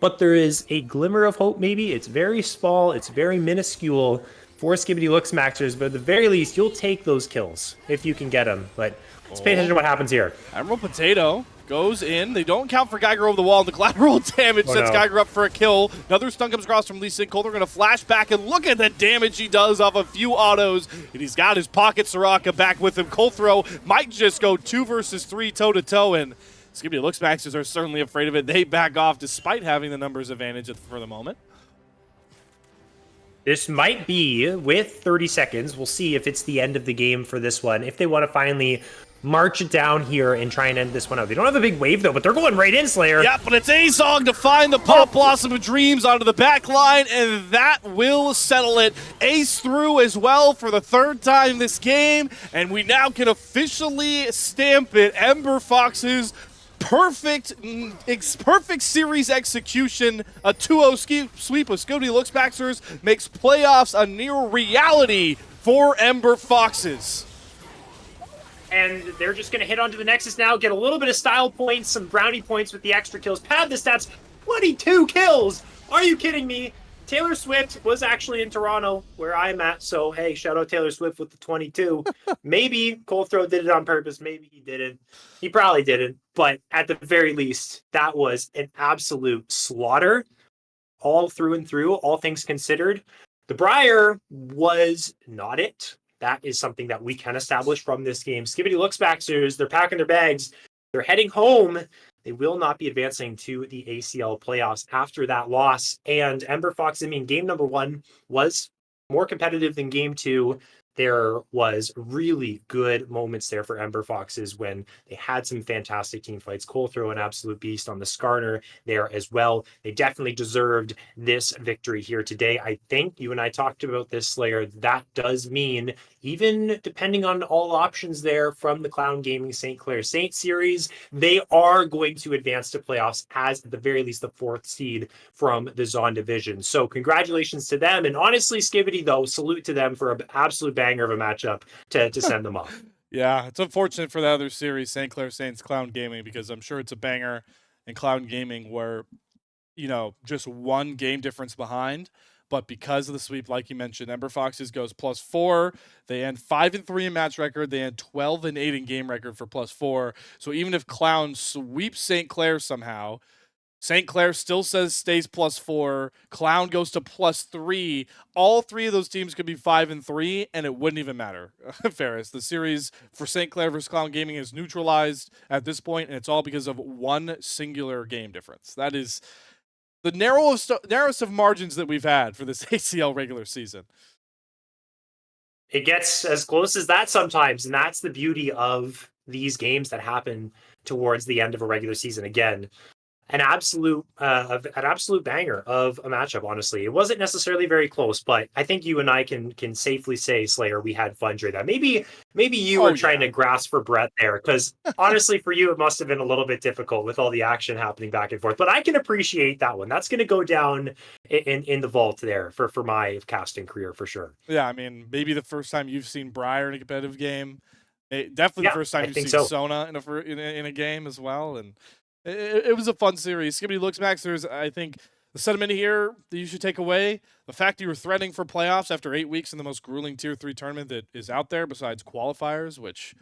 but there is a glimmer of hope maybe. It's very small, it's very minuscule for Skibidi Looksmaxxers, but at the very least, you'll take those kills if you can get them. But let's pay attention to what happens here. Emerald Potato goes in. They don't count for Geiger over the wall. The collateral damage sets Geiger up for a kill. Another stun comes across from Lee Sin. They're going to flash back, and look at the damage he does off a few autos. And he's got his pocket Soraka back with him. Colthrow might just go 2 versus 3 toe-to-toe, and Skibidi Looksmaxxers are certainly afraid of it. They back off despite having the numbers advantage for the moment. This might be, with 30 seconds, we'll see if it's the end of the game for this one. If they want to finally march it down here and try and end this one out. They don't have a big wave, though, but they're going right in, Slayer. Yeah, but it's Azog to find the Pop Blossom of Dreams onto the back line, and that will settle it. Ace through as well for the 3rd time this game, and we now can officially stamp it. Ember Foxes, perfect series execution. A 2-0 sweep of Skibidi Looksmaxxers makes playoffs a near reality for Ember Foxes. And they're just going to hit onto the Nexus now, get a little bit of style points, some brownie points with the extra kills, pad the stats. 22 kills! Are you kidding me? Taylor Swift was actually in Toronto, where I'm at, so hey, shout out Taylor Swift with the 22. Maybe Colthrow did it on purpose, maybe he didn't. He probably didn't, but at the very least, that was an absolute slaughter, all through and through, all things considered. The Briar was not it. That is something that we can establish from this game. Skibidi Looksmaxxers, they're packing their bags. They're heading home. They will not be advancing to the ACL playoffs after that loss. And Ember Fox, I mean, game number 1 was more competitive than game 2. There was really good moments there for Ember Foxes when they had some fantastic team fights. Colthrow, an absolute beast on the Skarner there as well. They definitely deserved this victory here today. I think you and I talked about this, Slayer. That does mean, even depending on all options there from the Clown Gaming St. Clair Saint series, they are going to advance to playoffs as at the very least the 4th seed from the Zon division. So congratulations to them. And honestly, Skibidi, though, salute to them for an absolute banger of a matchup to send them off. Yeah, it's unfortunate for the other series, St. Clair Saints Clown Gaming, because I'm sure it's a banger in Clown Gaming where, just 1 game difference behind. But because of the sweep, like you mentioned, Ember Foxes goes +4. They end 5-3 in match record. They end 12-8 in game record for +4. So even if Clown sweeps St. Clair somehow, St. Clair still stays +4. Clown goes to +3. All 3 of those teams could be 5-3, and it wouldn't even matter. Ferris, the series for St. Clair versus Clown Gaming is neutralized at this point, and it's all because of 1 singular game difference. That is the narrowest of margins that we've had for this ACL regular season. It gets as close as that sometimes, and that's the beauty of these games that happen towards the end of a regular season. Again, an absolute banger of a matchup, honestly. It wasn't necessarily very close, but I think you and I can safely say, Slayer, we had fun during that. Maybe you were trying to grasp for breath there, because honestly, for you, it must have been a little bit difficult with all the action happening back and forth. But I can appreciate that one. That's going to go down in the vault there for my casting career, for sure. Yeah, I mean, maybe the first time you've seen Briar in a competitive game. Definitely the first time you've seen Sona in a game as well. And it was a fun series. Skibidi Looksmaxxers, I think the sentiment here that you should take away, the fact you were threatening for playoffs after 8 weeks in the most grueling Tier 3 tournament that is out there besides qualifiers, which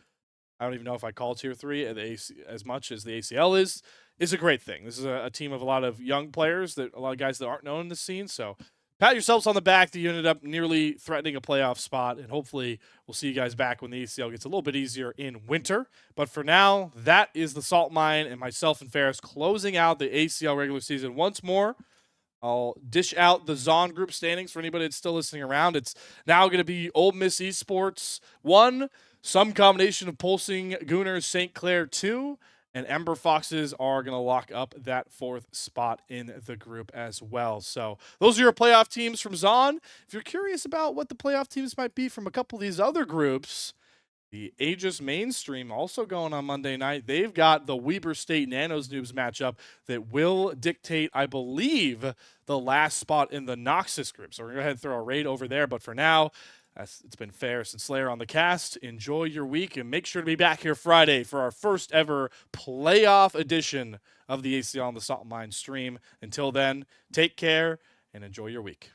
I don't even know if I call tier 3 at the as much as the ACL is a great thing. This is a team of a lot of young players, that a lot of guys that aren't known in the scene. So pat yourselves on the back that you ended up nearly threatening a playoff spot, and hopefully we'll see you guys back when the ACL gets a little bit easier in winter. But for now, that is the Salt Mine and myself and Ferris closing out the ACL regular season once more. I'll dish out the Zon group standings for anybody that's still listening around. It's now going to be Ole Miss Esports 1, some combination of Pulsing Gooners St. Clair 2, and Ember Foxes are going to lock up that 4th spot in the group as well. So those are your playoff teams from Zon. If you're curious about what the playoff teams might be from a couple of these other groups, the Aegis mainstream also going on Monday night. They've got the Weber State Nanos Noobs matchup that will dictate, I believe, the last spot in the Noxus group. So we're going to go ahead and throw a raid over there. But for now, it's been Ferris and Slayer on the cast. Enjoy your week and make sure to be back here Friday for our first ever playoff edition of the ACL on the Salt Mine stream. Until then, take care and enjoy your week.